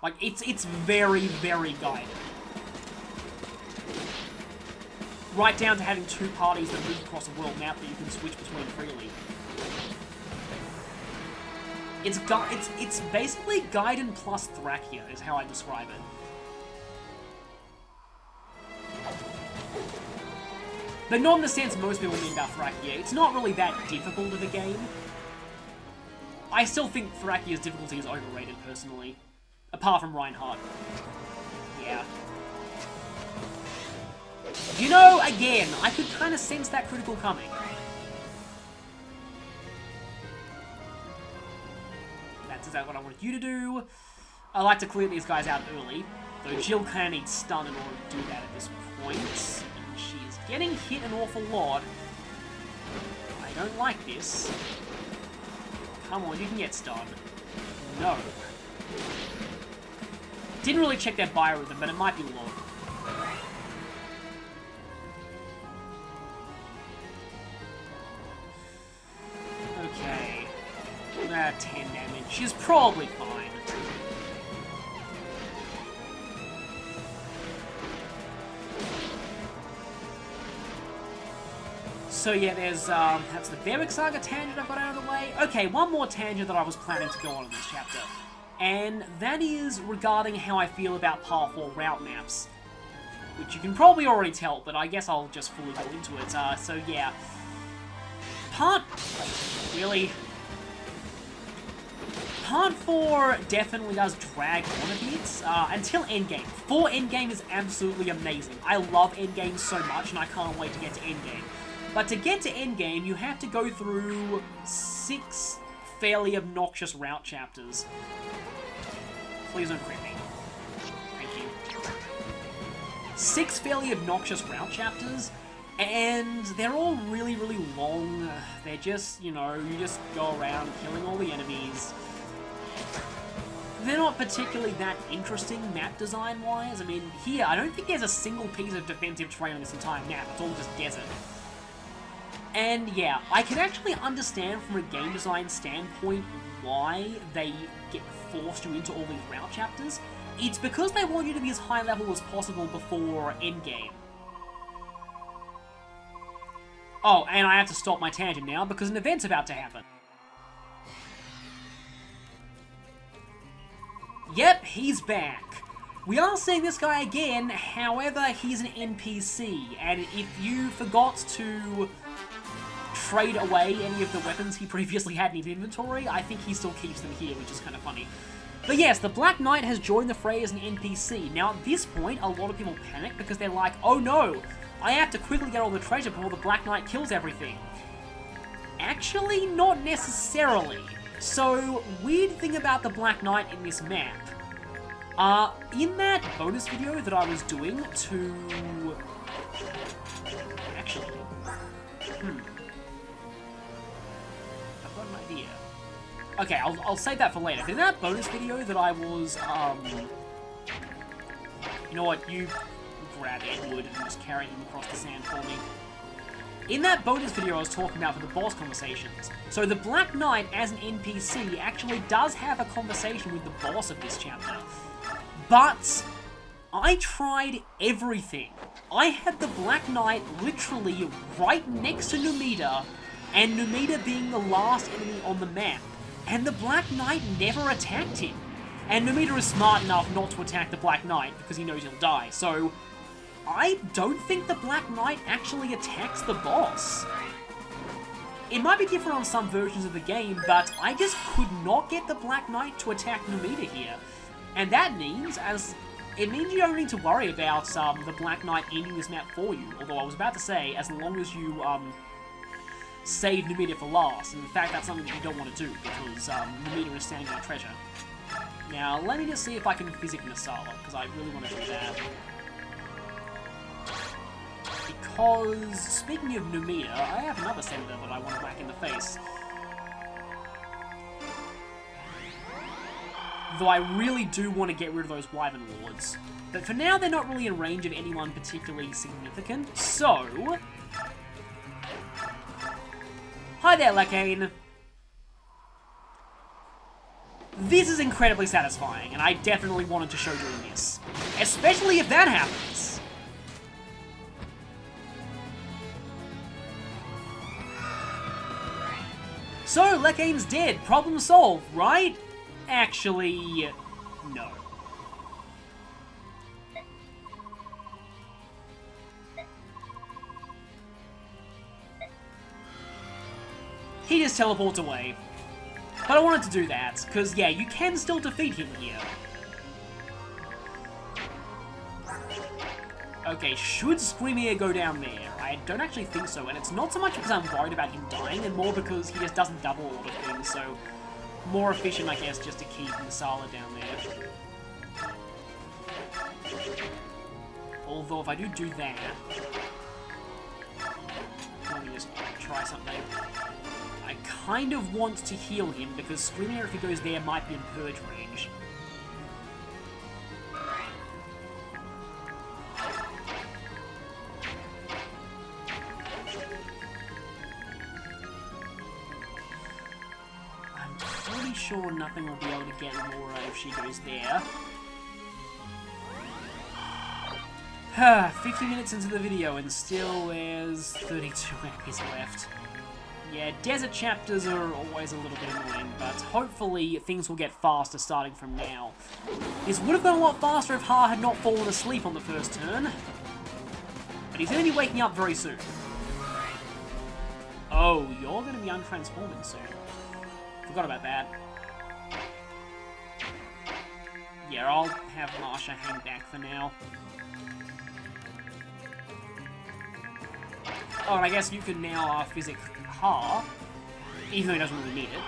Like, it's very, very Gaiden. Right down to having two parties that move across a world map that you can switch between freely. It's basically Gaiden plus Thrakia is how I describe it. But not in the sense most people mean about Thrakia. It's not really that difficult of a game. I still think Thrakia's difficulty is overrated, personally. Apart from Reinhardt. yeah. You know, again, I could kind of sense that critical coming. That's exactly what I wanted you to do. I like to clear these guys out early, though Jill kind of needs stun in order to do that at this point. And she is getting hit an awful lot. I don't like this. Come on, you can get stun. No. Didn't really check that biorhythm, but it might be low. Okay. 10 damage. She's probably fine. So yeah, there's, that's the Beric Saga tangent I've got out of the way. Okay, one more tangent that I was planning to go on in this chapter. And that is regarding how I feel about Part 4 route maps. Which you can probably already tell, but I guess I'll just fully go into it. So yeah. Really? Part 4 definitely does drag on a bit, until Endgame. 4 Endgame is absolutely amazing. I love Endgame so much, and I can't wait to get to Endgame. But to get to Endgame, you have to go through 6 fairly obnoxious route chapters. Please don't crit me. Thank you. 6 fairly obnoxious route chapters, and they're all really, really long. They're just, you know, you just go around killing all the enemies. They're not particularly that interesting map design-wise. I mean, here, I don't think there's a single piece of defensive terrain on this entire map. It's all just desert. And yeah, I can actually understand from a game design standpoint why they get forced you into all these route chapters. It's because they want you to be as high level as possible before endgame. Oh, and I have to stop my tangent now because an event's about to happen. Yep, he's back. We are seeing this guy again, however, he's an NPC, and if you forgot to trade away any of the weapons he previously had in his inventory, I think he still keeps them here, which is kind of funny. But yes, the Black Knight has joined the fray as an NPC. Now at this point, a lot of people panic because they're like, oh no, I have to quickly get all the treasure before the Black Knight kills everything. Actually, not necessarily. So, weird thing about the Black Knight in this map. In that bonus video that I was doing to... Actually... I've got an idea. Okay, I'll save that for later. But in that bonus video that I was, you know what, you grab Edward and just carry him across the sand for me. In that bonus video I was talking about for the boss conversations, so the Black Knight as an NPC actually does have a conversation with the boss of this chapter. But I tried everything. I had the Black Knight literally right next to Numida, and Numida being the last enemy on the map, and the Black Knight never attacked him. And Numida is smart enough not to attack the Black Knight because he knows he'll die, so I don't think the Black Knight actually attacks the boss. It might be different on some versions of the game, but I just could not get the Black Knight to attack Numida here. And that means, it means you don't need to worry about the Black Knight ending this map for you. Although I was about to say, as long as you save Numida for last. And in fact, that's something that you don't want to do, because Numida is standing on treasure. Now, let me just see if I can physic Nasala, because I really want to do that. Because, speaking of Numida, I have another senator that I want to whack in the face. Though I really do want to get rid of those Wyvern Lords. But for now, they're not really in range of anyone particularly significant, so... Hi there, Lacane. This is incredibly satisfying, and I definitely wanted to show doing this. Especially if that happens. So, Lecane's dead. Problem solved, right? Actually, no. He just teleports away. But I wanted to do that, because, yeah, you can still defeat him here. Okay, should Screamier go down there? I don't actually think so, and it's not so much because I'm worried about him dying, and more because he just doesn't double a lot of things, so more efficient, I guess, just to keep Masala down there. Although, if I do that... Let me just try something. I kind of want to heal him, because Screamier, if he goes there, might be in Purge range. Sure nothing will be able to get Laura if she goes there. 50 minutes into the video and still there's 32 enemies left. Yeah, desert chapters are always a little bit annoying, but hopefully things will get faster starting from now. This would have gone a lot faster if Haar had not fallen asleep on the first turn. But he's going to be waking up very soon. Oh, you're going to be untransforming soon. Forgot about that. Yeah, I'll have Marsha hang back for now. Oh, and I guess you can now physic Haar, even though he doesn't really need it.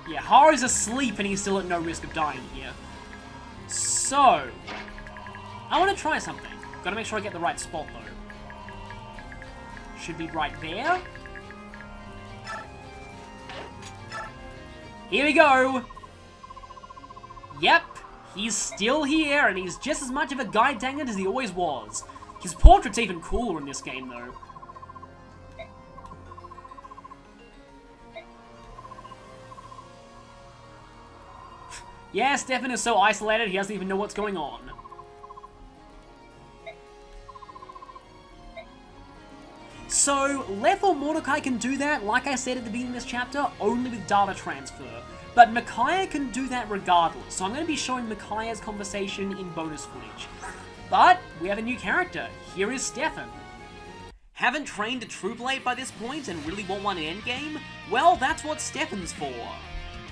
Yeah, Haar is asleep and he's still at no risk of dying here. So, I want to try something. Gotta make sure I get the right spot though. Should be right there. Here we go! Yep, he's still here, and he's just as much of a guide dangant as he always was. His portrait's even cooler in this game, though. Yeah, Stefan is so isolated, he doesn't even know what's going on. So, Leth or Mordecai can do that, like I said at the beginning of this chapter, only with data transfer. But Micaiah can do that regardless, so I'm going to be showing Micaiah's conversation in bonus footage. But, we have a new character. Here is Stefan. Haven't trained a True Blade by this point and really want one in endgame? Well, that's what Stefan's for.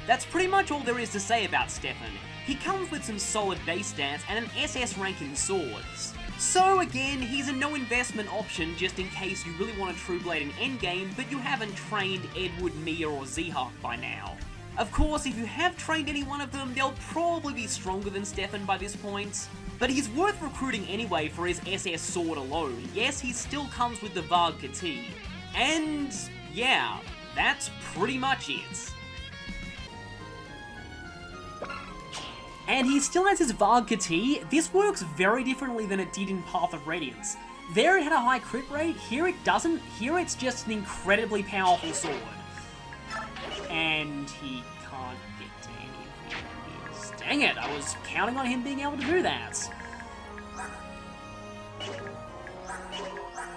That's pretty much all there is to say about Stefan. He comes with some solid base stats and an SS rank in swords. So again, he's a no investment option just in case you really want a True Blade in endgame, but you haven't trained Edward, Mia, or Zehawk by now. Of course, if you have trained any one of them, they'll probably be stronger than Stefan by this point. But he's worth recruiting anyway for his SS sword alone. Yes, he still comes with the Varg Kati. And yeah, that's pretty much it. And he still has his Varg Kati. This works very differently than it did in Path of Radiance. There it had a high crit rate, here it doesn't. Here it's just an incredibly powerful sword. And he can't get to any of these. Dang it, I was counting on him being able to do that.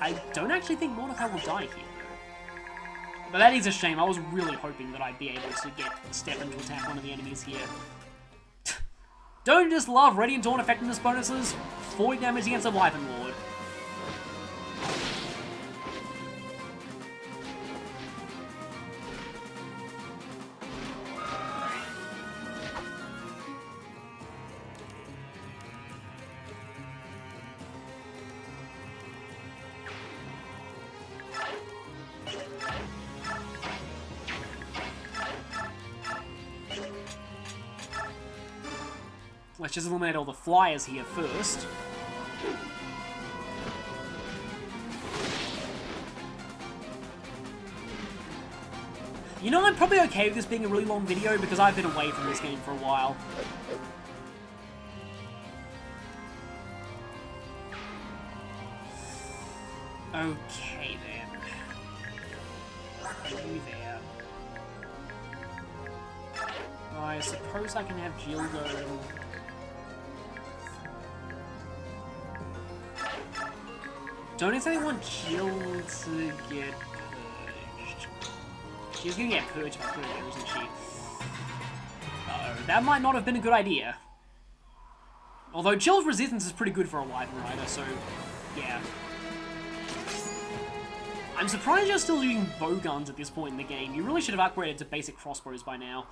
I don't actually think Mordecai will die here. But that is a shame, I was really hoping that I'd be able to get Stefan to attack one of the enemies here. Don't you just love Radiant Dawn effectiveness bonuses? 40 damage against a Wyvern Lord. Let's just eliminate all the flyers here first. You know, I'm probably okay with this being a really long video because I've been away from this game for a while. Okay then. You there. I suppose I can have Jill go. Don't necessarily want Jill to get purged. She's gonna get purged by Purger, isn't she? Uh-oh, that might not have been a good idea. Although Jill's resistance is pretty good for a Wyvern Rider, so yeah. I'm surprised you're still using bow guns at this point in the game. You really should have upgraded to basic crossbows by now.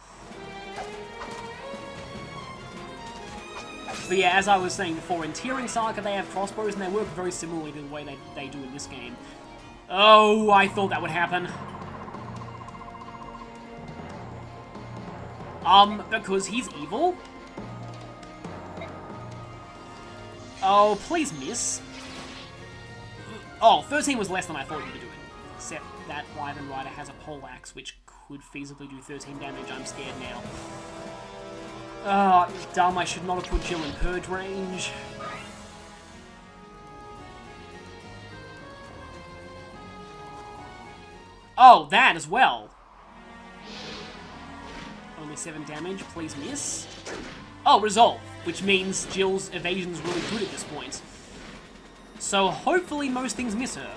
But yeah, as I was saying before, in Tearing Saga they have crossbows and they work very similarly to the way they do in this game. Oh, I thought that would happen. Because he's evil? Oh, please miss. Oh, 13 was less than I thought you were doing. Except that Wyvern Rider has a poleaxe, which could feasibly do 13 damage. I'm scared now. Oh, dumb. I should not have put Jill in Purge range. Oh, that as well. Only 7 damage. Please miss. Oh, Resolve, which means Jill's evasion's really good at this point. So hopefully most things miss her.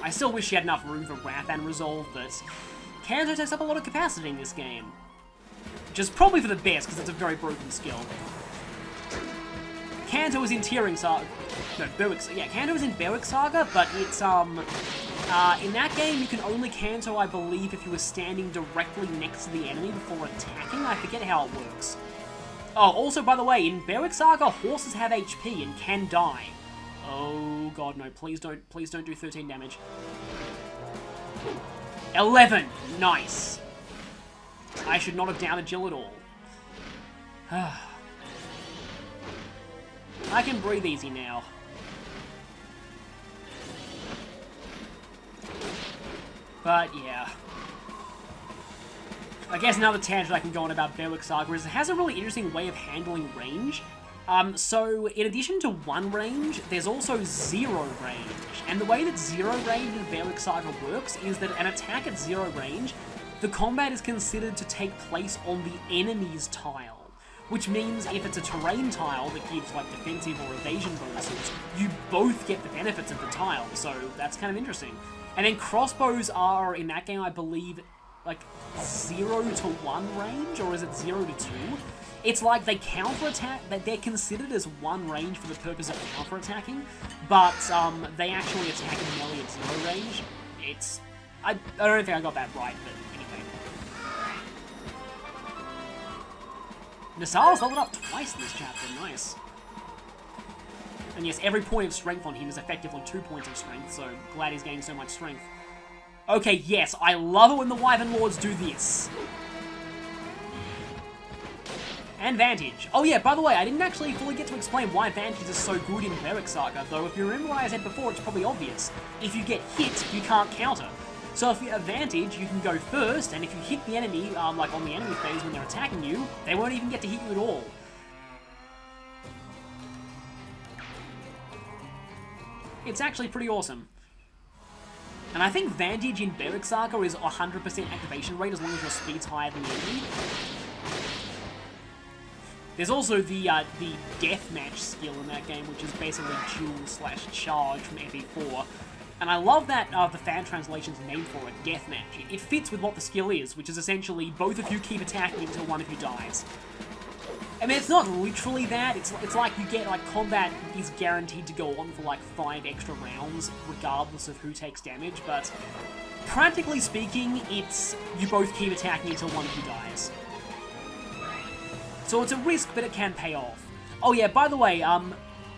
I still wish she had enough room for Wrath and Resolve, but Kanto takes up a lot of capacity in this game. Which is probably for the best, because it's a very broken skill. Kanto is in Tearing Saga. No, Kanto is in Berwick Saga, but it's, in that game, you can only Kanto, I believe, if you were standing directly next to the enemy before attacking. I forget how it works. Oh, also, by the way, in Berwick Saga, horses have HP and can die. Oh god, no, please don't do 13 damage. 11! Nice! I should not have downed Jill at all. I can breathe easy now. But, yeah. I guess another tangent I can go on about Berwick Saga is it has a really interesting way of handling range. So, in addition to 1 range, there's also 0 range. And the way that 0 range in Berwick Saga works is that an attack at 0 range, the combat is considered to take place on the enemy's tile. Which means if it's a terrain tile that gives like defensive or evasion bonuses, you both get the benefits of the tile, so that's kind of interesting. And then crossbows are, in that game, I believe, like 0 to 1 range, or is it 0 to 2? It's like they counter-attack, that they're considered as 1 range for the purpose of counter-attacking, but they actually attack in melee at 0 range. It's... I don't think I got that right, but anyway. Nasara's leveled up twice in this chapter, nice. And yes, every point of strength on him is effectively 2 points of strength, so glad he's gaining so much strength. Okay, yes, I love it when the Wyvern Lords do this. And Vantage. Oh yeah, by the way, I didn't actually fully get to explain why Vantage is so good in Berwick Saga, though if you remember what I said before, it's probably obvious. If you get hit, you can't counter. So if you have Vantage, you can go first, and if you hit the enemy, like on the enemy phase when they're attacking you, they won't even get to hit you at all. It's actually pretty awesome. And I think Vantage in Berwick Saga is 100% activation rate as long as your speed's higher than the enemy. There's also the deathmatch skill in that game, which is basically duel/charge from FE4. And I love that the fan translation's name for it, deathmatch. It fits with what the skill is, which is essentially both of you keep attacking until one of you dies. I mean, it's not literally that, it's like you get, like, combat is guaranteed to go on for, like, 5 extra rounds, regardless of who takes damage, but practically speaking, it's you both keep attacking until one of you dies. So it's a risk, but it can pay off. Oh yeah, by the way,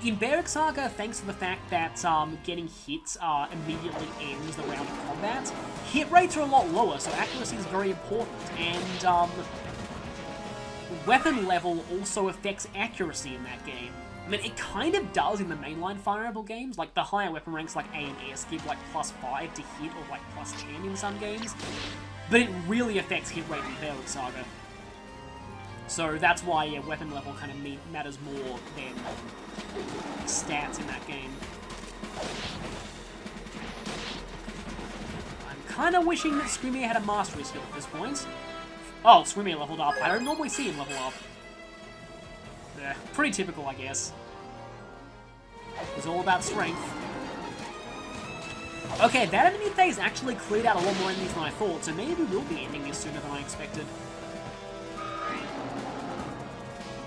in Berwick Saga, thanks to the fact that getting hit immediately ends the round of combat, hit rates are a lot lower, so accuracy is very important, and weapon level also affects accuracy in that game. I mean, it kind of does in the mainline Fire Emblem games, like the higher weapon ranks like A and S give like +5 to hit or like +10 in some games, but it really affects hit rate in Berwick Saga. So that's why, yeah, weapon level kind of matters more than stats in that game. I'm kind of wishing that Screamier had a mastery skill at this point. Oh, Screamier leveled up. I don't normally see him level up. Yeah, pretty typical, I guess. It's all about strength. Okay, that enemy phase actually cleared out a lot more enemies than I thought, so maybe we will be ending this sooner than I expected.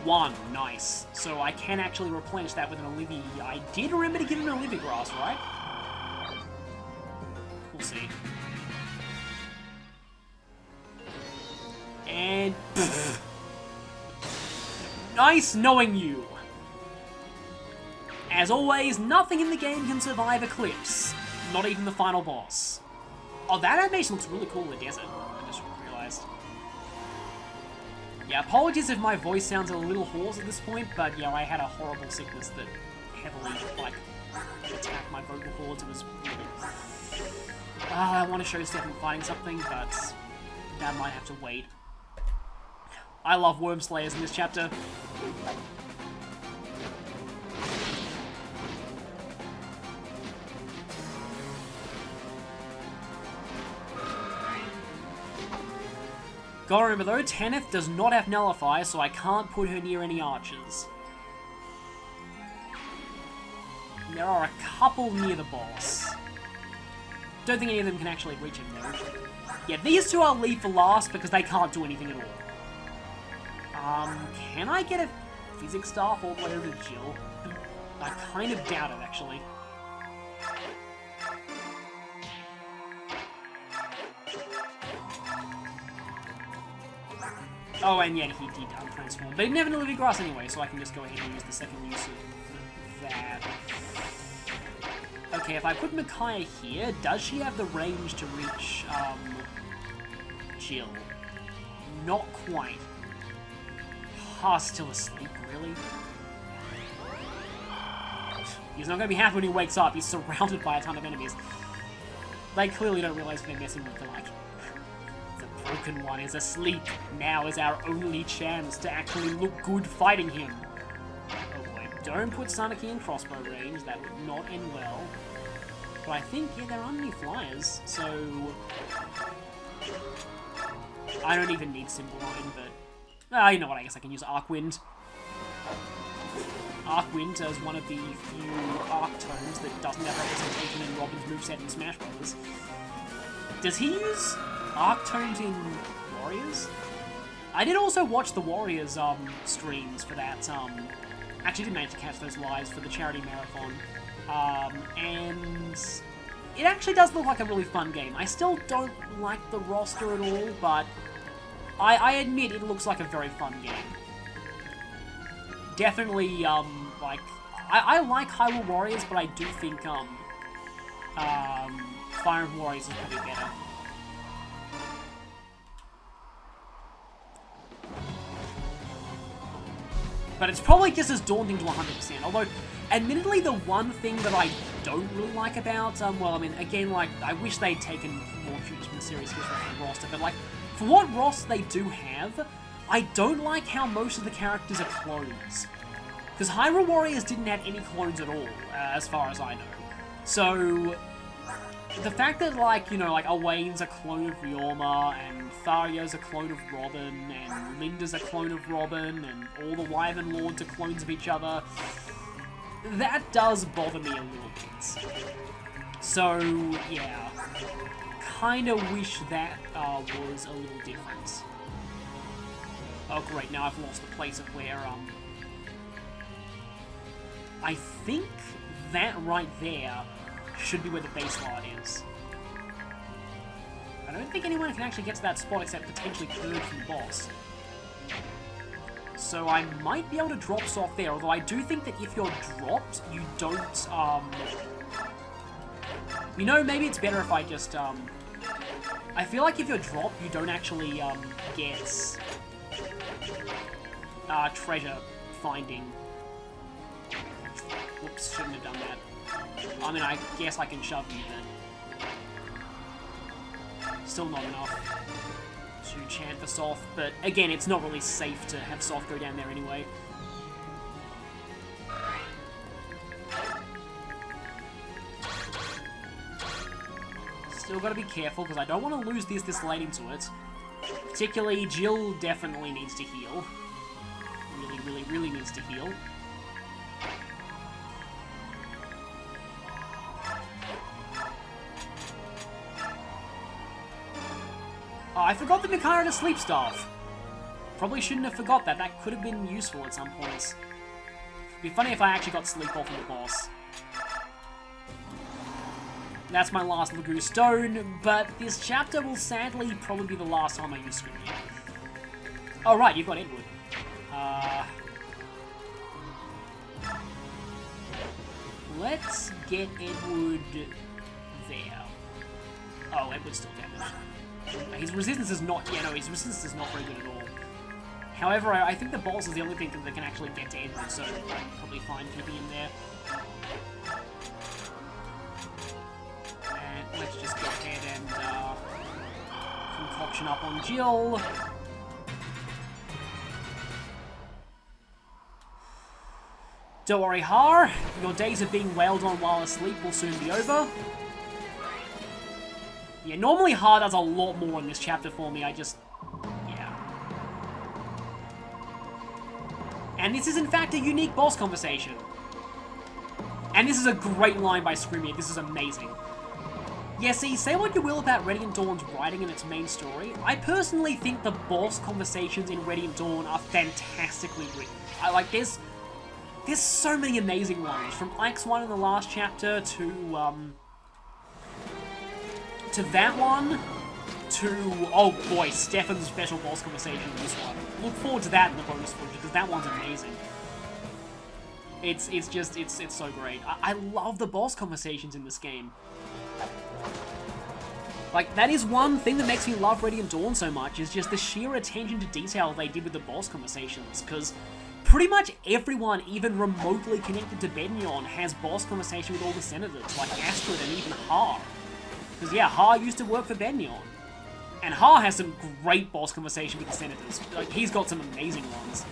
1, nice. So I can actually replenish that with an Olivia. I did remember to give him an Olivia Grass, right? We'll see. And... Nice knowing you. As always, nothing in the game can survive Eclipse. Not even the final boss. Oh, that animation looks really cool in the desert. I just realized. Yeah, apologies if my voice sounds a little hoarse at this point, but yeah, I had a horrible sickness that heavily, like, attacked my vocal cords. It was really... I want to show Stefan fighting something, but that might have to wait. I love Worm Slayers in this chapter. Gotta remember though, Tanith does not have Nullify, so I can't put her near any archers. There are a couple near the boss. Don't think any of them can actually reach him though. Yeah, these two I'll leave for last because they can't do anything at all. Can I get a physics staff all the way over to Jill? I kind of doubt it, actually. Oh, and yeah, he did untransform. But he never knew grass anyway, so I can just go ahead and use the second use of that. Okay, if I put Micaiah here, does she have the range to reach, Jill? Not quite. Haar's still asleep, really? He's not gonna be happy when he wakes up. He's surrounded by a ton of enemies. They clearly don't realize they're messing with the, like... The Broken One is asleep. Now is our only chance to actually look good fighting him. Oh boy, don't put Sanaki in crossbow range. That would not end well. But I think, yeah, there aren't any flyers, so... I don't even need Symboline, but... you know what, I guess I can use Arcwind. Arcwind as one of the few Arc Tomes that doesn't have representation in Robin's moveset in Smash Bros. Does he use Arc Tomes in Warriors? I did also watch the Warriors streams for that. Actually did manage to catch those lives for the charity marathon. And it actually does look like a really fun game. I still don't like the roster at all, but I admit it looks like a very fun game. Definitely, like, I like Hyrule Warriors, but I do think, Fire Emblem Warriors is probably better. But it's probably just as daunting to 100%, although, admittedly, the one thing that I don't really like about, well, I mean, again, like, I wish they'd taken more cues from the series history from the roster, but, like, for what roster they do have, I don't like how most of the characters are clones. Because Hyrule Warriors didn't have any clones at all, as far as I know. So, the fact that, like, you know, like, Owain's a clone of Riorma, and Thario's a clone of Robin, and Linda's a clone of Robin, and all the Wyvern Lords are clones of each other, that does bother me a little bit. So, yeah. Kinda wish that was a little different. Oh great, now I've lost the place of where, I think that right there should be where the base lot is. I don't think anyone can actually get to that spot except potentially Kurd from the boss. So I might be able to drop Soft there, although I do think that if you're dropped, you don't, you know, maybe it's better if I just, I feel like if you're dropped, you don't actually, get, treasure finding. Whoops, shouldn't have done that. I mean, I guess I can shove you, but still not enough to chant for Soft, but again, it's not really safe to have Soft go down there anyway. Still gotta be careful, because I don't want to lose this late into it. Particularly, Jill definitely needs to heal. Really needs to heal. Oh, I forgot that Micaiah had a sleep staff. Probably shouldn't have forgot that. That could have been useful at some points. It'd be funny if I actually got sleep off of the boss. That's my last Lagoon Stone, but this chapter will sadly probably be the last time I use Screaming. Oh right, you've got Edward. let's get Edward there. Oh, Edward's still damaged. His resistance is not... Yeah, no, his resistance is not very good at all. However, I think the boss is the only thing that can actually get to Edward, so I'm probably fine keeping him there. And let's just go ahead and concoction up on Jill. Don't worry, Haar. Your days of being wailed on while asleep will soon be over. Yeah, normally Haar does a lot more in this chapter for me, yeah. And this is in fact a unique boss conversation. And this is a great line by Screaming. This is amazing. Yeah, see, say what you will about Radiant Dawn's writing and its main story, I personally think the boss conversations in Radiant Dawn are fantastically written. There's so many amazing ones, from Ike's one in the last chapter to that one, to, oh boy, Stefan's special boss conversation in this one. Look forward to that in the bonus footage, because that one's amazing. It's so great. I love the boss conversations in this game. Like, that is one thing that makes me love Radiant Dawn so much, is just the sheer attention to detail they did with the boss conversations, because pretty much everyone, even remotely connected to Bednion, has boss conversation with all the senators, like Astrid and even Haar. Because, yeah, Haar used to work for Bednion. And Haar has some great boss conversation with the senators. Like, he's got some amazing ones.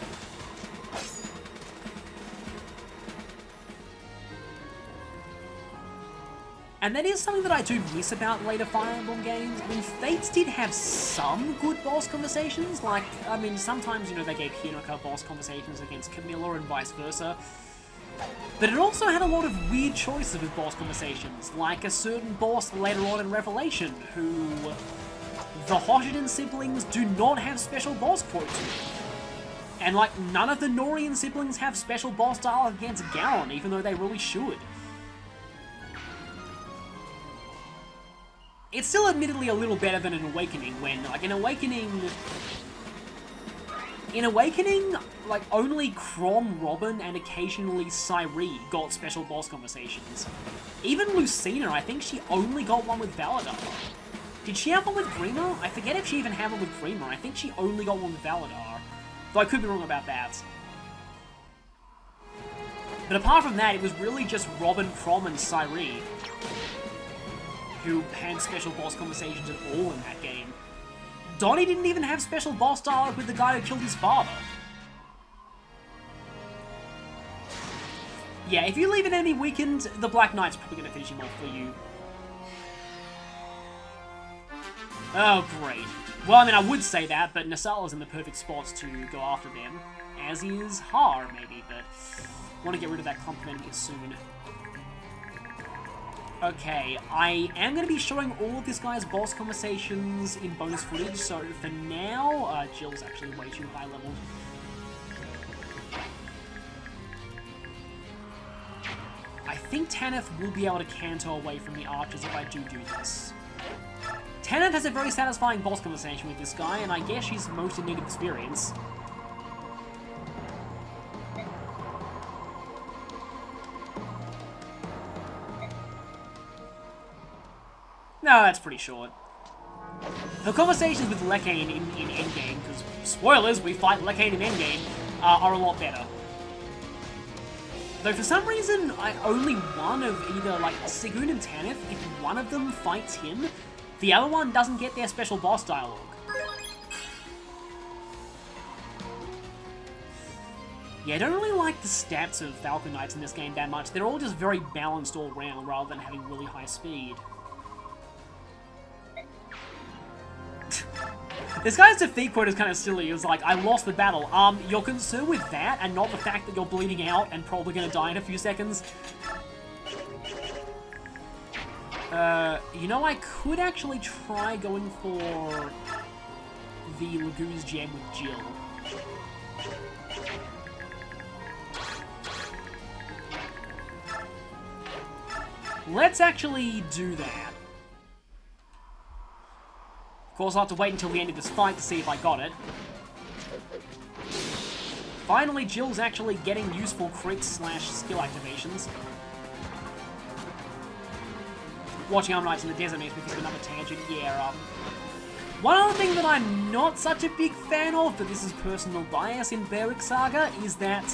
And that is something that I do miss about later Fire Emblem games. I mean, Fates did have some good boss conversations. Like, I mean, sometimes, you know, they gave Hinoka boss conversations against Camilla and vice versa. But it also had a lot of weird choices with boss conversations, like a certain boss later on in Revelation, who the Hoshiden siblings do not have special boss quotes with. And, like, none of the Norian siblings have special boss dialogue against Gallon, even though they really should. It's still admittedly a little better than an Awakening, when, like, in Awakening, like, only Chrom, Robin, and occasionally Cyree got special boss conversations. Even Lucina, I think she only got one with Valadar. Did she have one with Grima? I forget if she even had one with Grima. I think she only got one with Valadar. Though I could be wrong about that. But apart from that, it was really just Robin, Chrom, and Cyree who had special boss conversations at all in that game. Donnie didn't even have special boss dialogue with the guy who killed his father. Yeah, if you leave an enemy weakened, the Black Knight's probably going to finish him off for you. Oh, great. Well, I mean, I would say that, but Nasala's in the perfect spots to go after them, as is Haar, maybe, but I want to get rid of that clump of enemies soon. Okay, I am going to be showing all of this guy's boss conversations in bonus footage, so for now, Jill's actually way too high leveled. I think Tanith will be able to canter away from the archers if I do this. Tanith has a very satisfying boss conversation with this guy, and I guess she's most in need of experience. No, that's pretty short. Her conversations with Lekane in Endgame, because, spoilers, we fight Lekane in Endgame, are a lot better. Though for some reason, only one of either, like, Sigun and Tanith, if one of them fights him, the other one doesn't get their special boss dialogue. Yeah, I don't really like the stats of Falcon Knights in this game that much. They're all just very balanced all round, rather than having really high speed. This guy's defeat quote is kind of silly. It's like, I lost the battle. You're concerned with that and not the fact that you're bleeding out and probably gonna die in a few seconds? You know, I could actually try going for the Lagoon's Gem with Jill. Let's actually do that. Of course, I'll have to wait until the end of this fight to see if I got it. Finally, Jill's actually getting useful crits / skill activations. watching Armor Knights in the desert makes me think of another tangent. Yeah, one other thing that I'm not such a big fan of, but this is personal bias in Berwick Saga, is that,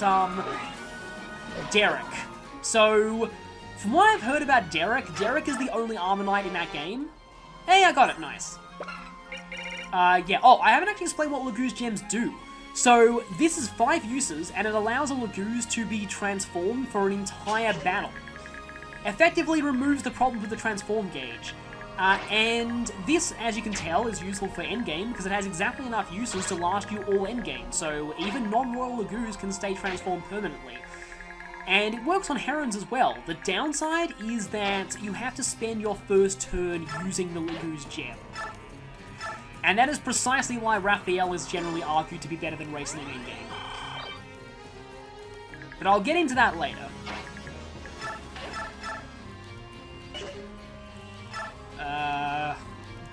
Derek. So, from what I've heard about Derek, Derek is the only Armor Knight in that game. Hey, I got it, nice. Yeah, oh, I haven't actually explained what Laguz gems do. So, this is 5 uses, and it allows a Laguz to be transformed for an entire battle. Effectively removes the problem with the transform gauge. And this, as you can tell, is useful for endgame, because it has exactly enough uses to last you all endgame, so even non-royal Laguz can stay transformed permanently. And it works on herons as well. The downside is that you have to spend your first turn using the Laguz gem. And that is precisely why Raphael is generally argued to be better than Raceling in-game. But I'll get into that later.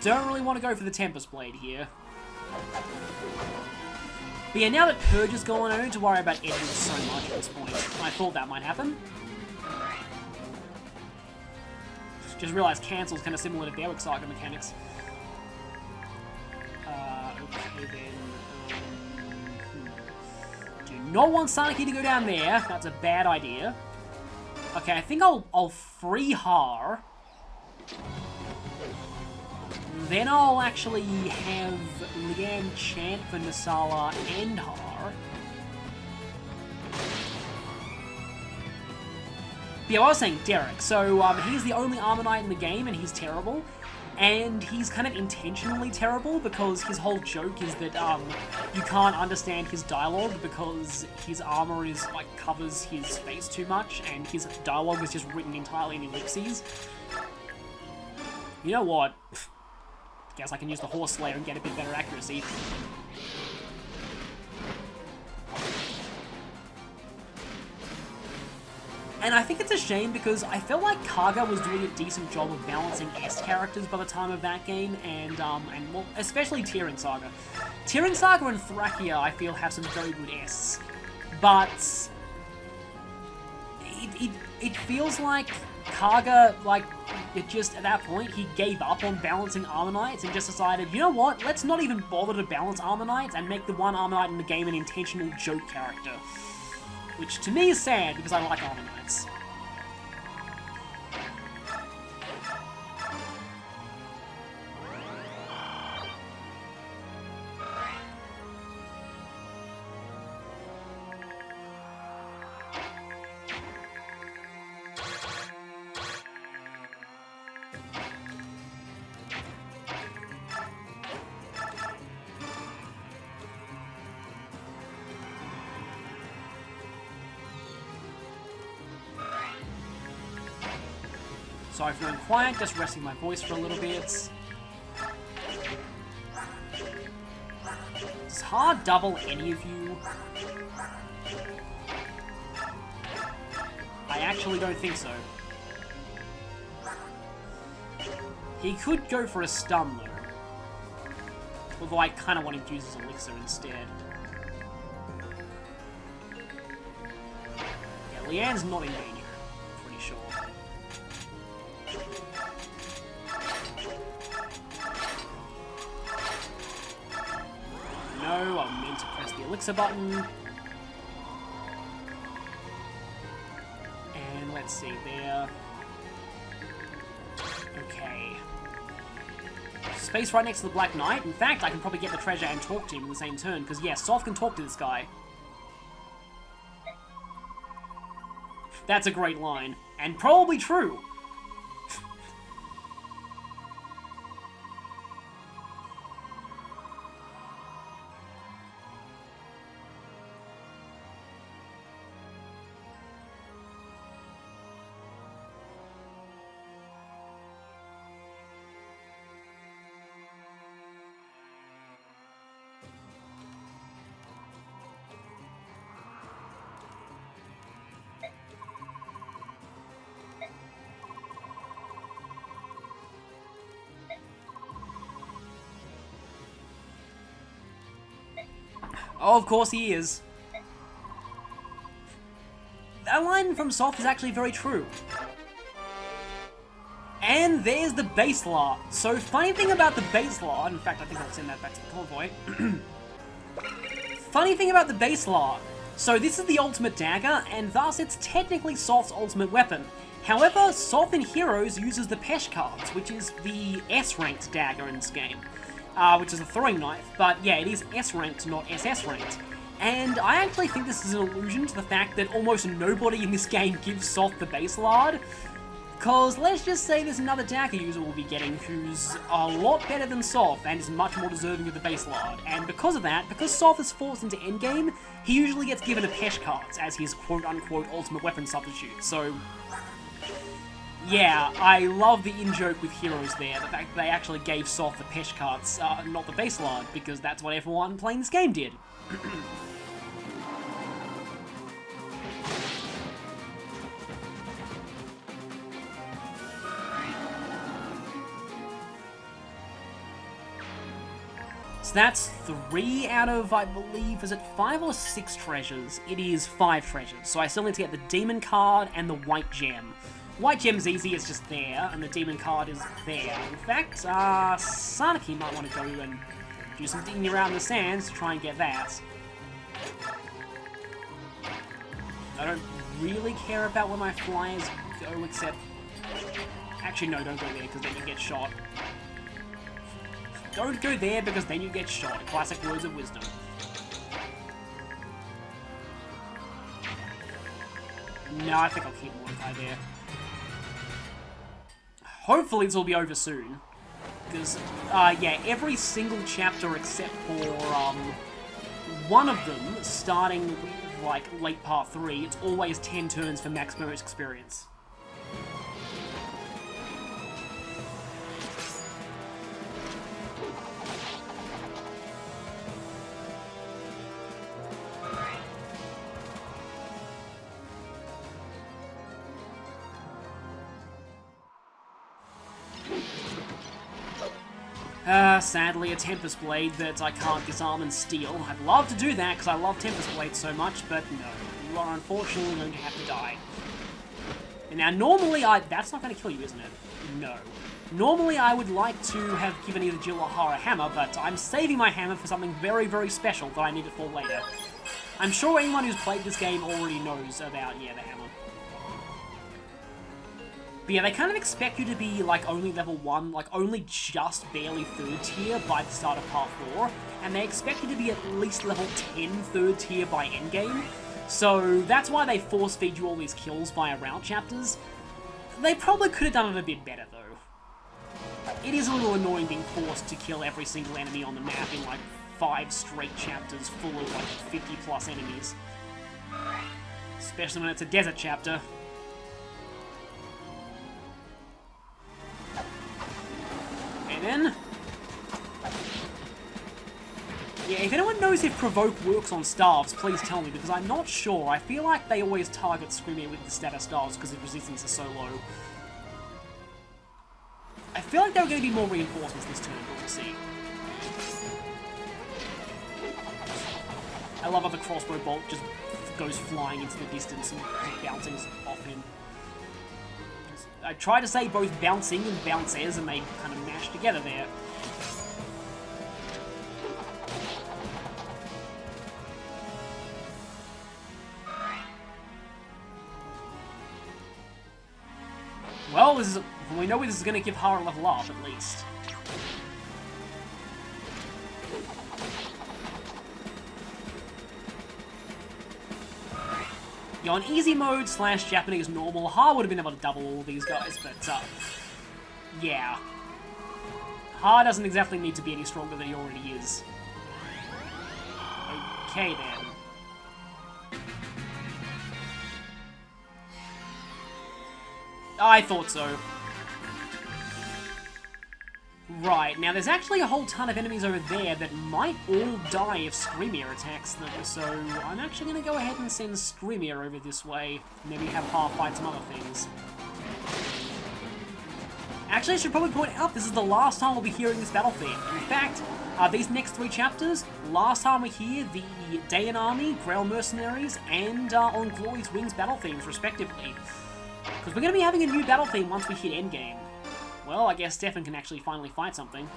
Don't really want to go for the Tempest Blade here. But yeah, now that Purge is gone, I don't need to worry about Edward so much at this point. I thought that might happen. Just realised Cancel's kind of similar to Berwick Saga mechanics. Okay then. Do not want Sanaki to go down there. That's a bad idea. Okay, I think I'll free Haar. Then I'll actually have Leanne chant for Nasala and Haar. But yeah, I was saying Derek. So, he's the only Armor Knight in the game, and he's terrible. And he's kind of intentionally terrible, because his whole joke is that, you can't understand his dialogue because his armor is, like, covers his face too much, and his dialogue is just written entirely in ellipses. You know what? Guess I can use the Horse Slayer and get a bit better accuracy. And I think it's a shame because I felt like Kaga was doing a decent job of balancing S characters by the time of that game, and well, especially Tearing Saga. Tearing Saga and Thrakia, I feel, have some very good S, but it feels like Kaga, like, it just, at that point, he gave up on balancing Armor Knights and just decided, you know what, let's not even bother to balance Armor Knights and make the one Armor Knight in the game an intentional joke character. Which, to me, is sad, because I like Armor Knights. Sorry for going quiet, just resting my voice for a little bit. Does Haar double any of you? I actually don't think so. He could go for a stun though. Although I kind of want him to use his elixir instead. Yeah, Leanne's not in danger, I'm pretty sure. No, I meant to press the elixir button. And let's see there. Okay. Space right next to the Black Knight. In fact, I can probably get the treasure and talk to him in the same turn, because yeah, Soph can talk to this guy. That's a great line. And probably true. Oh, of course he is. That line from Soph is actually very true. And there's the base Lard. So, funny thing about the base Lard, in fact, I think I'll send that back to the convoy. Funny thing about the base Lard. So, this is the ultimate dagger, and thus it's technically Soth's ultimate weapon. However, Soth in Heroes uses the Pesh cards, which is the S-ranked dagger in this game. Which is a throwing knife, but yeah, it is S-ranked, not SS-ranked. And I actually think this is an allusion to the fact that almost nobody in this game gives Soth the base Lard. Because let's just say there's another dagger user we'll be getting who's a lot better than Soth and is much more deserving of the base Lard. And because of that, because Soth is forced into endgame, he usually gets given a Pesh cards as his quote-unquote ultimate weapon substitute. So, yeah, I love the in-joke with Heroes there, the fact that they actually gave Soth the Pesh cards, not the base Lard, because that's what everyone playing this game did. So that's 3 out of, I believe, is it 5 or 6 treasures? It is 5 treasures, so I still need to get the demon card and the white gem. White gem's easy, it's just there, and the demon card is there. In fact, Sanaki might want to go and do some digging around the sands to try and get that. I don't really care about where my flyers go, except... Actually, no, don't go there, because then you get shot. Don't go there, because then you get shot. Classic words of wisdom. No, I think I'll keep Mordecai there. Hopefully this will be over soon. Because, yeah, every single chapter except for, one of them, starting with, like, late part 3, it's always 10 turns for maximum experience. Sadly, a Tempest Blade that I can't disarm and steal. I'd love to do that because I love Tempest Blade so much, but no. You are unfortunately going to have to die. And now, normally that's not going to kill you, isn't it? No. Normally, I would like to have given either Jill or Haar a hammer, but I'm saving my hammer for something very, very special that I need it for later. I'm sure anyone who's played this game already knows about, yeah, the hammer. But yeah, they kind of expect you to be, like, only level 1, like, only just barely 3rd tier by the start of part 4, and they expect you to be at least level 10 3rd tier by endgame. So that's why they force feed you all these kills via route chapters. They probably could have done it a bit better, though. It is a little annoying being forced to kill every single enemy on the map in, like, 5 straight chapters full of, like, 50 plus enemies. Especially when it's a desert chapter. Then, yeah, if anyone knows if Provoke works on staffs, please tell me, because I'm not sure. I feel like they always target Screaming with the status staffs because the resistance is so low. I feel like there are going to be more reinforcements this turn, but we'll see. I love how the crossbow bolt just goes flying into the distance and just bouncing off him. I tried to say both bouncing and bounces, and they kind of mashed together there. Well, we know this is going to give Haar a level up, at least. Yeah, on easy mode / Japanese normal, Haar would have been able to double all these guys, but, yeah. Haar doesn't exactly need to be any stronger than he already is. Okay, then. I thought so. Right, now there's actually a whole ton of enemies over there that might all die if Screamier attacks them, so I'm actually going to go ahead and send Screamier over this way. Maybe have Haar fight some other things. Actually, I should probably point out this is the last time we'll be hearing this battle theme. In fact, these next 3 chapters, last time we hear the Dayan Army, Grail Mercenaries, and On Glory's Wings battle themes, respectively. Because we're going to be having a new battle theme once we hit endgame. Well, I guess Stefan can actually finally fight something.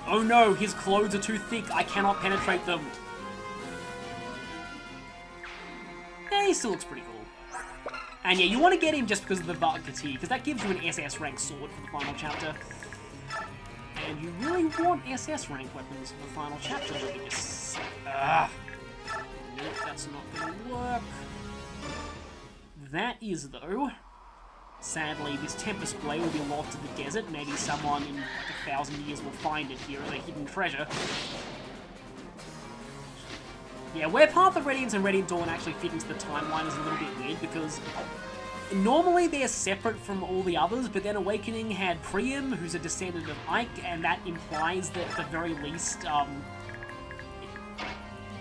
Oh no, his clothes are too thick. I cannot penetrate them. Yeah, he still looks pretty cool. And yeah, you want to get him just because of the Varkati, because that gives you an SS rank sword for the final chapter. And you really want SS rank weapons for the final chapter. Let me just... Nope, that's not going to work. That is, though... Sadly, this Tempest Blade will be lost in the desert. Maybe someone in like 1,000 years will find it here as a hidden treasure. Yeah, where Path of Radiance and Radiant Dawn actually fit into the timeline is a little bit weird, because normally they're separate from all the others, but then Awakening had Priam, who's a descendant of Ike, and that implies that at the very least,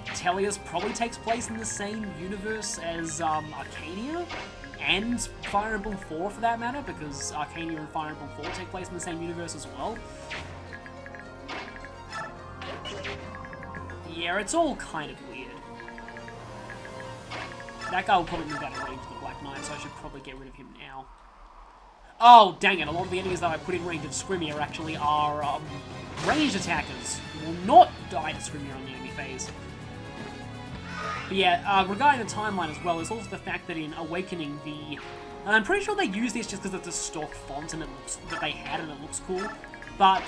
Tellius probably takes place in the same universe as Arcania, and Fire Emblem 4 for that matter, because Arcania and Fire Emblem 4 take place in the same universe as well. Yeah, it's all kind of weird. That guy will probably move out of range of the Black Knight, so I should probably get rid of him now. Oh, dang it, a lot of the enemies that I put in range of Scrimmy actually are ranged attackers who will not die to Scrimmy on the enemy phase. But yeah, regarding the timeline as well, there's also the fact that in Awakening, I'm pretty sure they use this just because it's a stock font and it looks that they had and it looks cool. But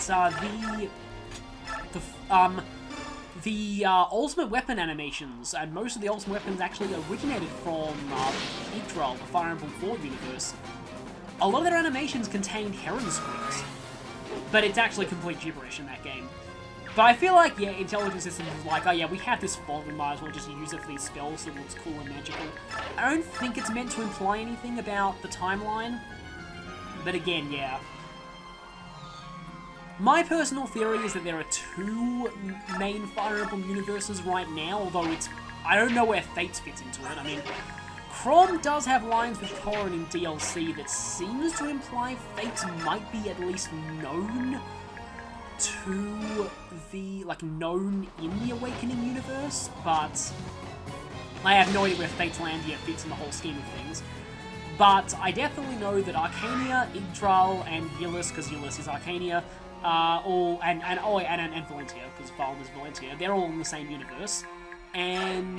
the ultimate weapon animations, and most of the ultimate weapons actually originated from Yggdrasil, the Fire Emblem 4 universe. A lot of their animations contained Heron screams, but it's actually complete gibberish in that game. But I feel like, yeah, Intelligent Systems is like, oh yeah, we have this font, we might as well just use it for these spells so it looks cool and magical. I don't think it's meant to imply anything about the timeline, but again, yeah. My personal theory is that there are two main Fire Emblem universes right now, although I don't know where Fates fits into it. I mean, Chrom does have lines with Corrin in DLC that seems to imply Fates might be at least known to the, known in the Awakening universe, but I have no idea where Fates Landia fits in the whole scheme of things. But I definitely know that Arcania, Yggdrasil, and Yllis, because Yllis is Arcania, and Valentia, because Valm is Valentia, they're all in the same universe. And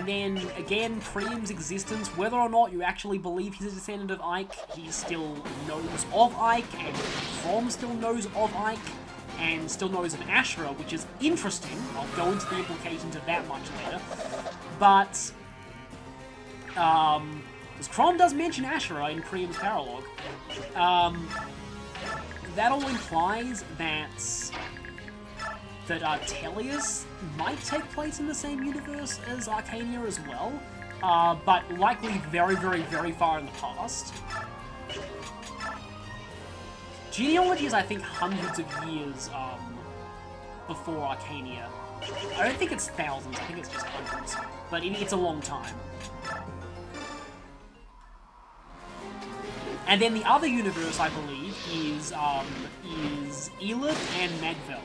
then, again, Priam's existence, whether or not you actually believe he's a descendant of Ike, he still knows of Ike, and Chrom still knows of Ike, and still knows of Ashura, which is interesting. I'll go into the implications of that much later. But, because Chrom does mention Ashura in Priam's Paralogue, that all implies that Tellius might take place in the same universe as Arcania as well, but likely very, very, very far in the past. Genealogy is, I think, hundreds of years before Arcania. I don't think it's thousands, I think it's just hundreds, but it's a long time. And then the other universe, I believe, is Elid and Magvel.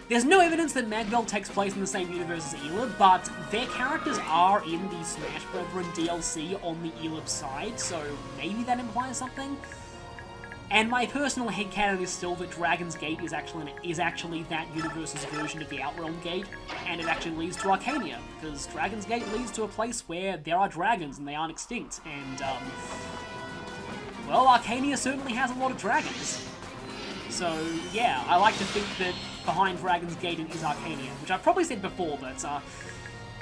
There's no evidence that Magvel takes place in the same universe as Elid, but their characters are in the Smash Brethren DLC on the Elid side, so maybe that implies something. And my personal headcanon is still that Dragon's Gate is actually that universe's version of the Outrealm Gate, and it actually leads to Arcania, because Dragon's Gate leads to a place where there are dragons and they aren't extinct, and, well, Arcania certainly has a lot of dragons. So, yeah, I like to think that behind Dragon's Gate is Arcania, which I've probably said before, but,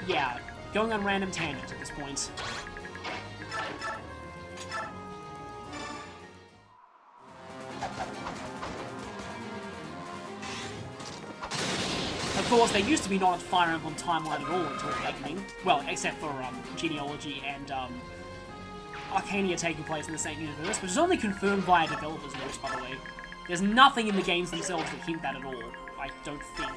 yeah, going on random tangents at this point. Of course, there used to be not a Fire Emblem timeline at all until Awakening. Well, except for Genealogy and Arcania taking place in the same universe, which is only confirmed via developers' notes, by the way. There's nothing in the games themselves that hint that at all, I don't think.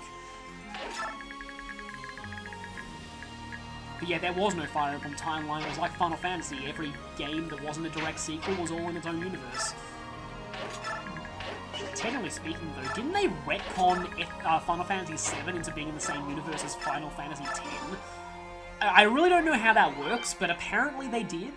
But yeah, there was no Fire Emblem timeline. It was like Final Fantasy. Every game that wasn't a direct sequel was all in its own universe. technically speaking, though, didn't they retcon Final Fantasy VII into being in the same universe as Final Fantasy X? I really don't know how that works, but apparently they did.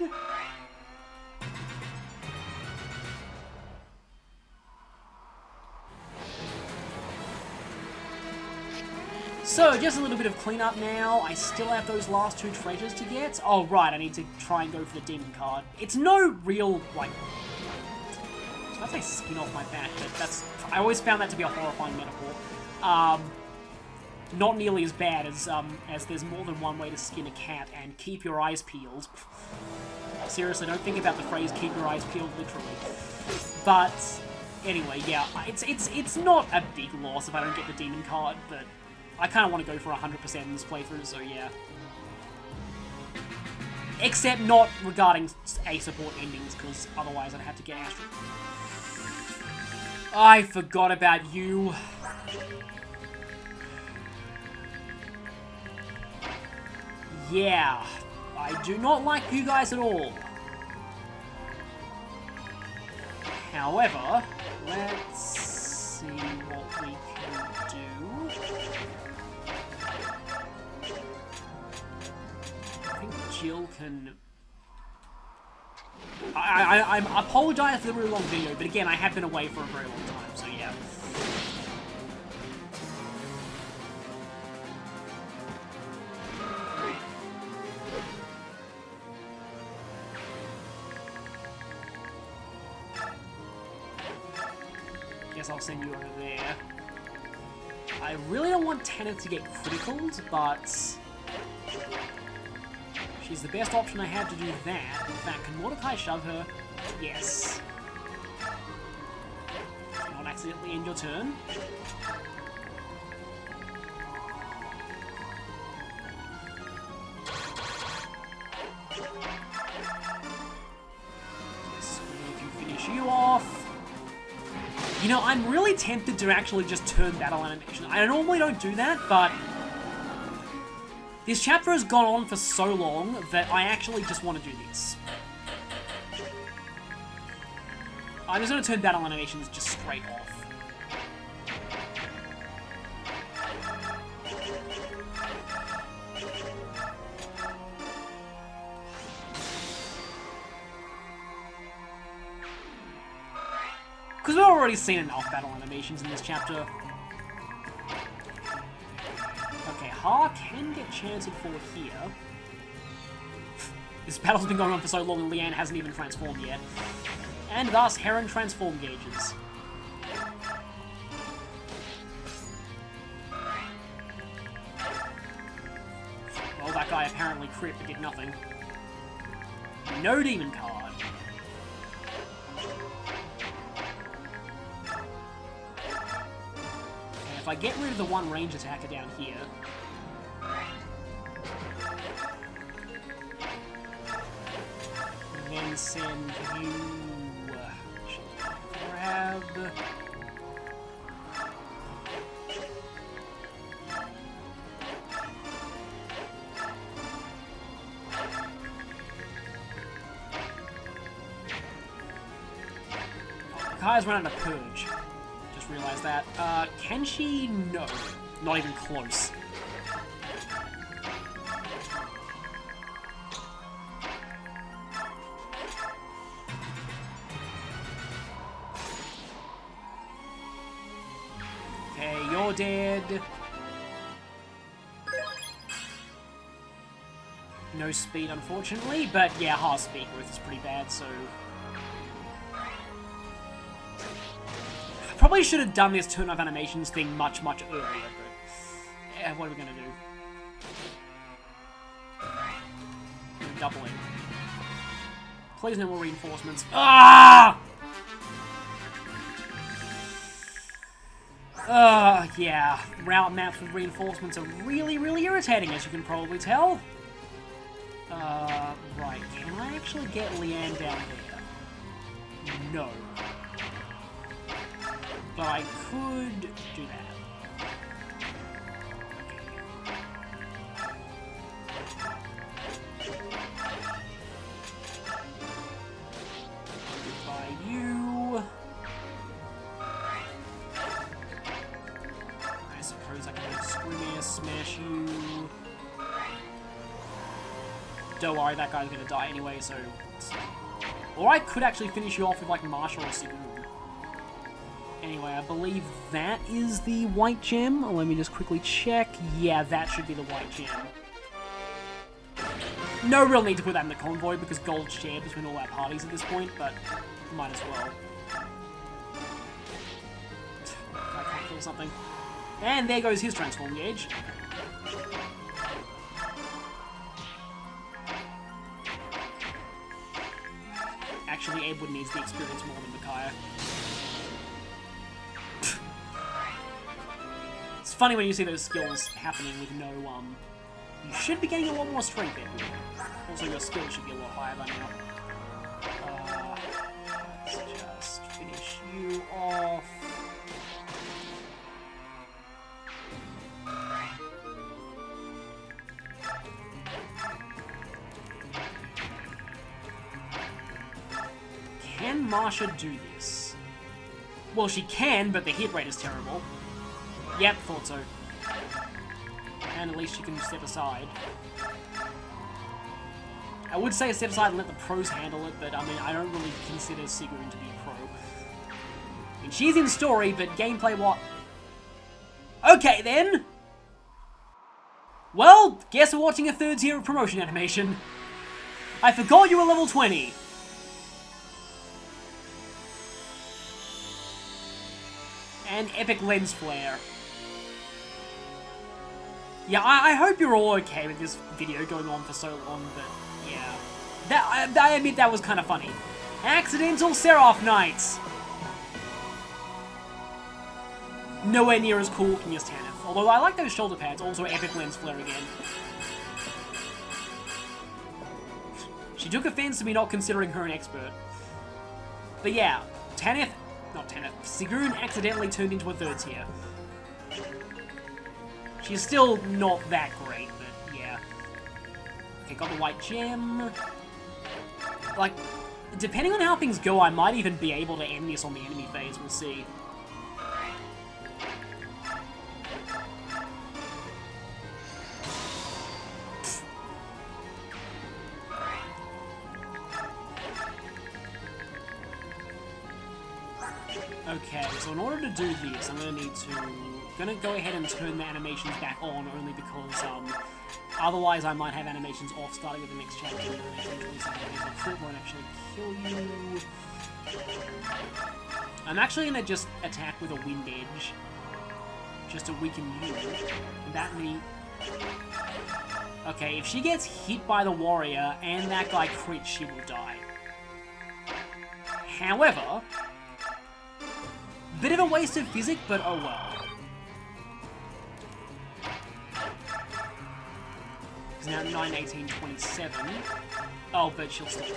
So, just a little bit of cleanup now. I still have those last 2 treasures to get. Oh, right, I need to try and go for the demon card. It's no real, like... I was about to say skin off my back, but that's... I always found that to be a horrifying metaphor. Not nearly as bad as there's more than one way to skin a cat and keep your eyes peeled. Seriously, don't think about the phrase keep your eyes peeled literally. But, anyway, yeah, it's not a big loss if I don't get the demon card, but... I kind of want to go for 100% in this playthrough, so yeah. Except not regarding A support endings, because otherwise I'd have to get Astral. I forgot about you. Yeah, I do not like you guys at all. However, let's see what we can do. I think Jill can... I apologize for the really long video, but again, I have been away for a very long time, so yeah. Guess I'll send you over there. I really don't want Tanith to get criticaled, but... she's the best option I have to do that. In fact, can Mordecai shove her? Yes. Not accidentally end your turn. Yes, we can finish you off. You know, I'm really tempted to actually just turn battle animation. I normally don't do that, but... this chapter has gone on for so long that I actually just want to do this. I'm just going to turn battle animations just straight off. Because we've already seen enough battle animations in this chapter. Okay, Haar can get chanted for here. This battle's been going on for so long and Leanne hasn't even transformed yet. And thus, Heron transform gauges. Well, that guy apparently crit but did nothing. No demon card. Okay, if I get rid of the one range attacker down here... and then send you... grab... Kai's run out of Purge. Just realized that. Can she? No. Not even close. Okay, you're dead. No speed, unfortunately, but yeah, Haar's speed growth is pretty bad, so... Probably should have done this turn-off animations thing much earlier, but... yeah, what are we gonna do? Doubling. Please no more reinforcements. Ah! Yeah. Route maps with reinforcements are really irritating, as you can probably tell. Right. Can I actually get Leanne down there? No. But I could do that. Okay. Goodbye, you. don't worry, that guy's gonna die anyway, so... Or I could actually finish you off with, like, Marshall or Sigurd. Anyway, I believe that is the white gem. Let me just quickly check. Yeah, that should be the white gem. No real need to put that in the convoy, because gold's shared between all our parties at this point, but might as well. I can't kill something. And there goes his transform gauge. Actually, Edward needs the experience more than Micaiah. It's funny when you see those skills happening with no, You should be getting a lot more strength, Edward. Also, your skills should be a lot higher by now. Let's just finish you off. Can Marsha do this? Well, she can, but the hit rate is terrible. Yep, thought so. And at least she can step aside. I would say step aside and let the pros handle it, but I mean, I don't really consider Sigurd to be a pro. I mean, she's in story, but gameplay what? Okay then! Well, guess we're watching a third tier of promotion animation. I forgot you were level 20. And epic lens flare. Yeah, I hope you're all okay with this video going on for so long, but yeah. I admit that was kind of funny. Accidental Seraph Knights! Nowhere near as cool looking as Tanith. Although I like those shoulder pads, also epic lens flare again. She took offense to me not considering her an expert. But yeah, Sigurd accidentally turned into a third tier. She's still not that great, but yeah. Okay, got the white gem. Like, depending on how things go, I might even be able to end this on the enemy phase, we'll see. Okay, so in order to do this, I'm gonna go ahead and turn the animations back on, only because otherwise I might have animations off starting with the next chapter. The crit won't actually kill you. I'm actually gonna just attack with a wind edge, just to weaken you. That me. Okay, if she gets hit by the warrior and that guy crits, she will die. However, bit of a waste of physic, but oh well. It's now 9, 18, 27. Oh, but she'll still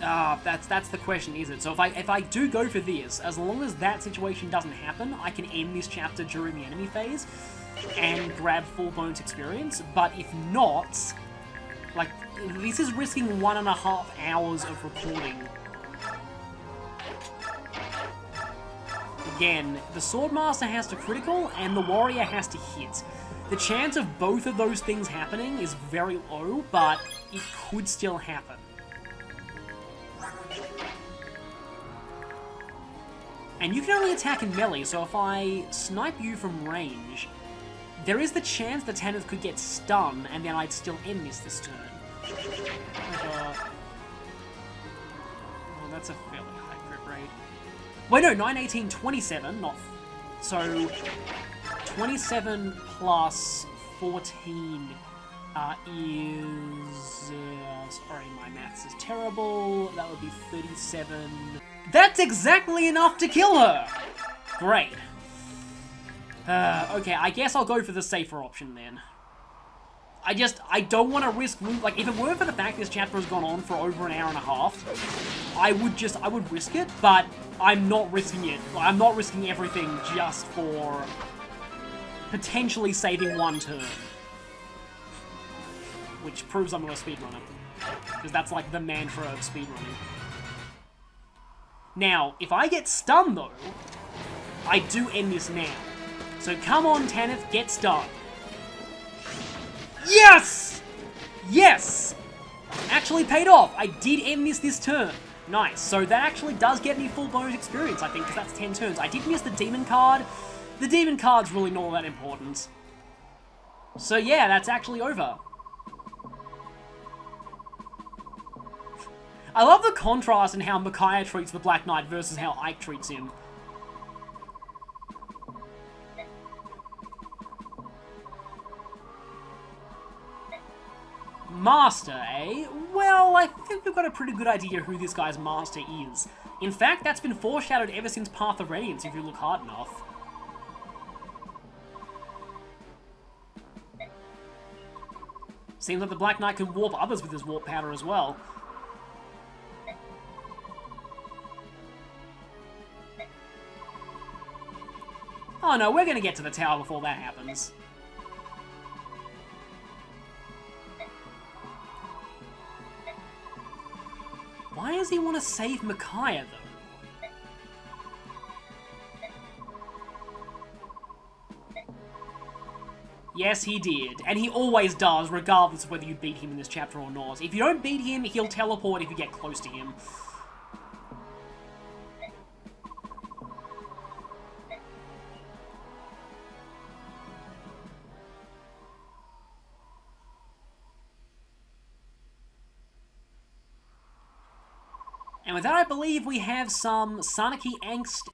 die. That's the question, is it? So if I do go for this, as long as that situation doesn't happen, I can end this chapter during the enemy phase and grab full bonus experience. But if not, like, this is risking 1.5 hours of recording. Again, the Swordmaster has to critical, and the Warrior has to hit. The chance of both of those things happening is very low, but it could still happen. And you can only attack in melee, so if I snipe you from range, there is the chance the Tanith could get stunned, and then I'd still end this turn. Oh, that's a fairly high crit rate. Wait, no, 9, 18, 27, not... So, 27 plus 14 is... sorry, my maths is terrible. That would be 37. That's exactly enough to kill her! Great. Okay, I guess I'll go for the safer option then. I don't want to risk, like, if it weren't for the fact this chapter has gone on for over an hour and a half, I would risk it, but I'm not risking it. I'm not risking everything just for potentially saving one turn. Which proves I'm not a speedrunner. Because that's like the mantra of speedrunning. Now, if I get stunned though, I do end this now. So come on, Tanith, get stunned. Yes! Yes! Actually paid off. I did end this turn. Nice. So that actually does get me full bonus experience, I think, because that's 10 turns. I did miss the demon card. The demon card's really not all that important. So yeah, that's actually over. I love the contrast in how Micaiah treats the Black Knight versus how Ike treats him. Master, eh? Well, I think we've got a pretty good idea who this guy's master is. In fact, that's been foreshadowed ever since Path of Radiance, if you look hard enough. Seems like the Black Knight can warp others with his warp powder as well. Oh no, we're gonna get to the tower before that happens. Why does he want to save Micaiah, though? Yes, he did. And he always does, regardless of whether you beat him in this chapter or not. If you don't beat him, he'll teleport if you get close to him. And with that, I believe we have some Sanaki angst.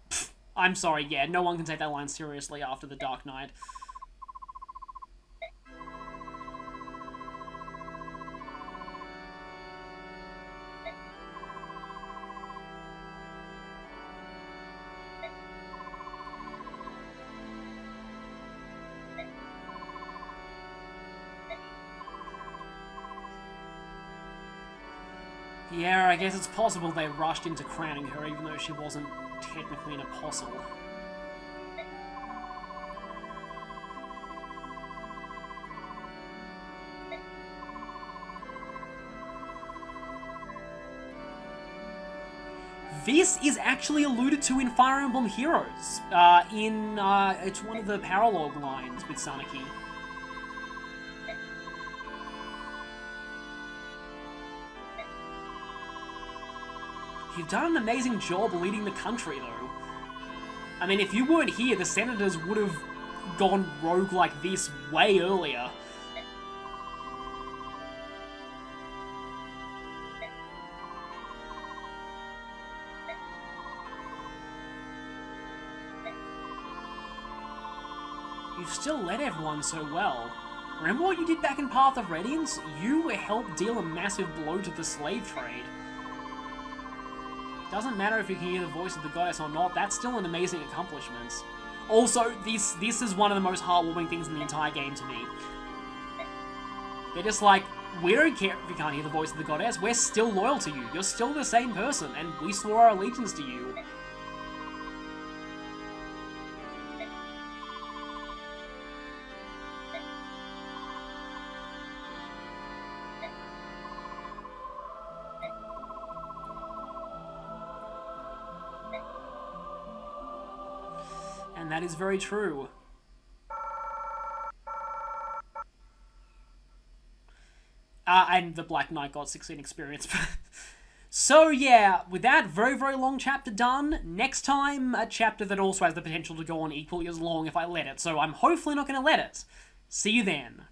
Pfft, I'm sorry, yeah, no one can take that line seriously after the Dark Knight. Yeah, I guess it's possible they rushed into crowning her, even though she wasn't technically an apostle. This is actually alluded to in Fire Emblem Heroes. It's one of the paralogue lines with Sanaki. You've done an amazing job leading the country, though. I mean, if you weren't here, the senators would have gone rogue like this way earlier. You've still led everyone so well. Remember what you did back in Path of Radiance? You helped deal a massive blow to the slave trade. Doesn't matter if you can hear the voice of the goddess or not, that's still an amazing accomplishment. Also, this is one of the most heartwarming things in the entire game to me. They're just like, we don't care if you can't hear the voice of the goddess, we're still loyal to you, you're still the same person, and we swore our allegiance to you. And that is very true. And the Black Knight got 16 experience. So yeah, with that very, very long chapter done, next time a chapter that also has the potential to go on equally as long if I let it. So I'm hopefully not going to let it. See you then.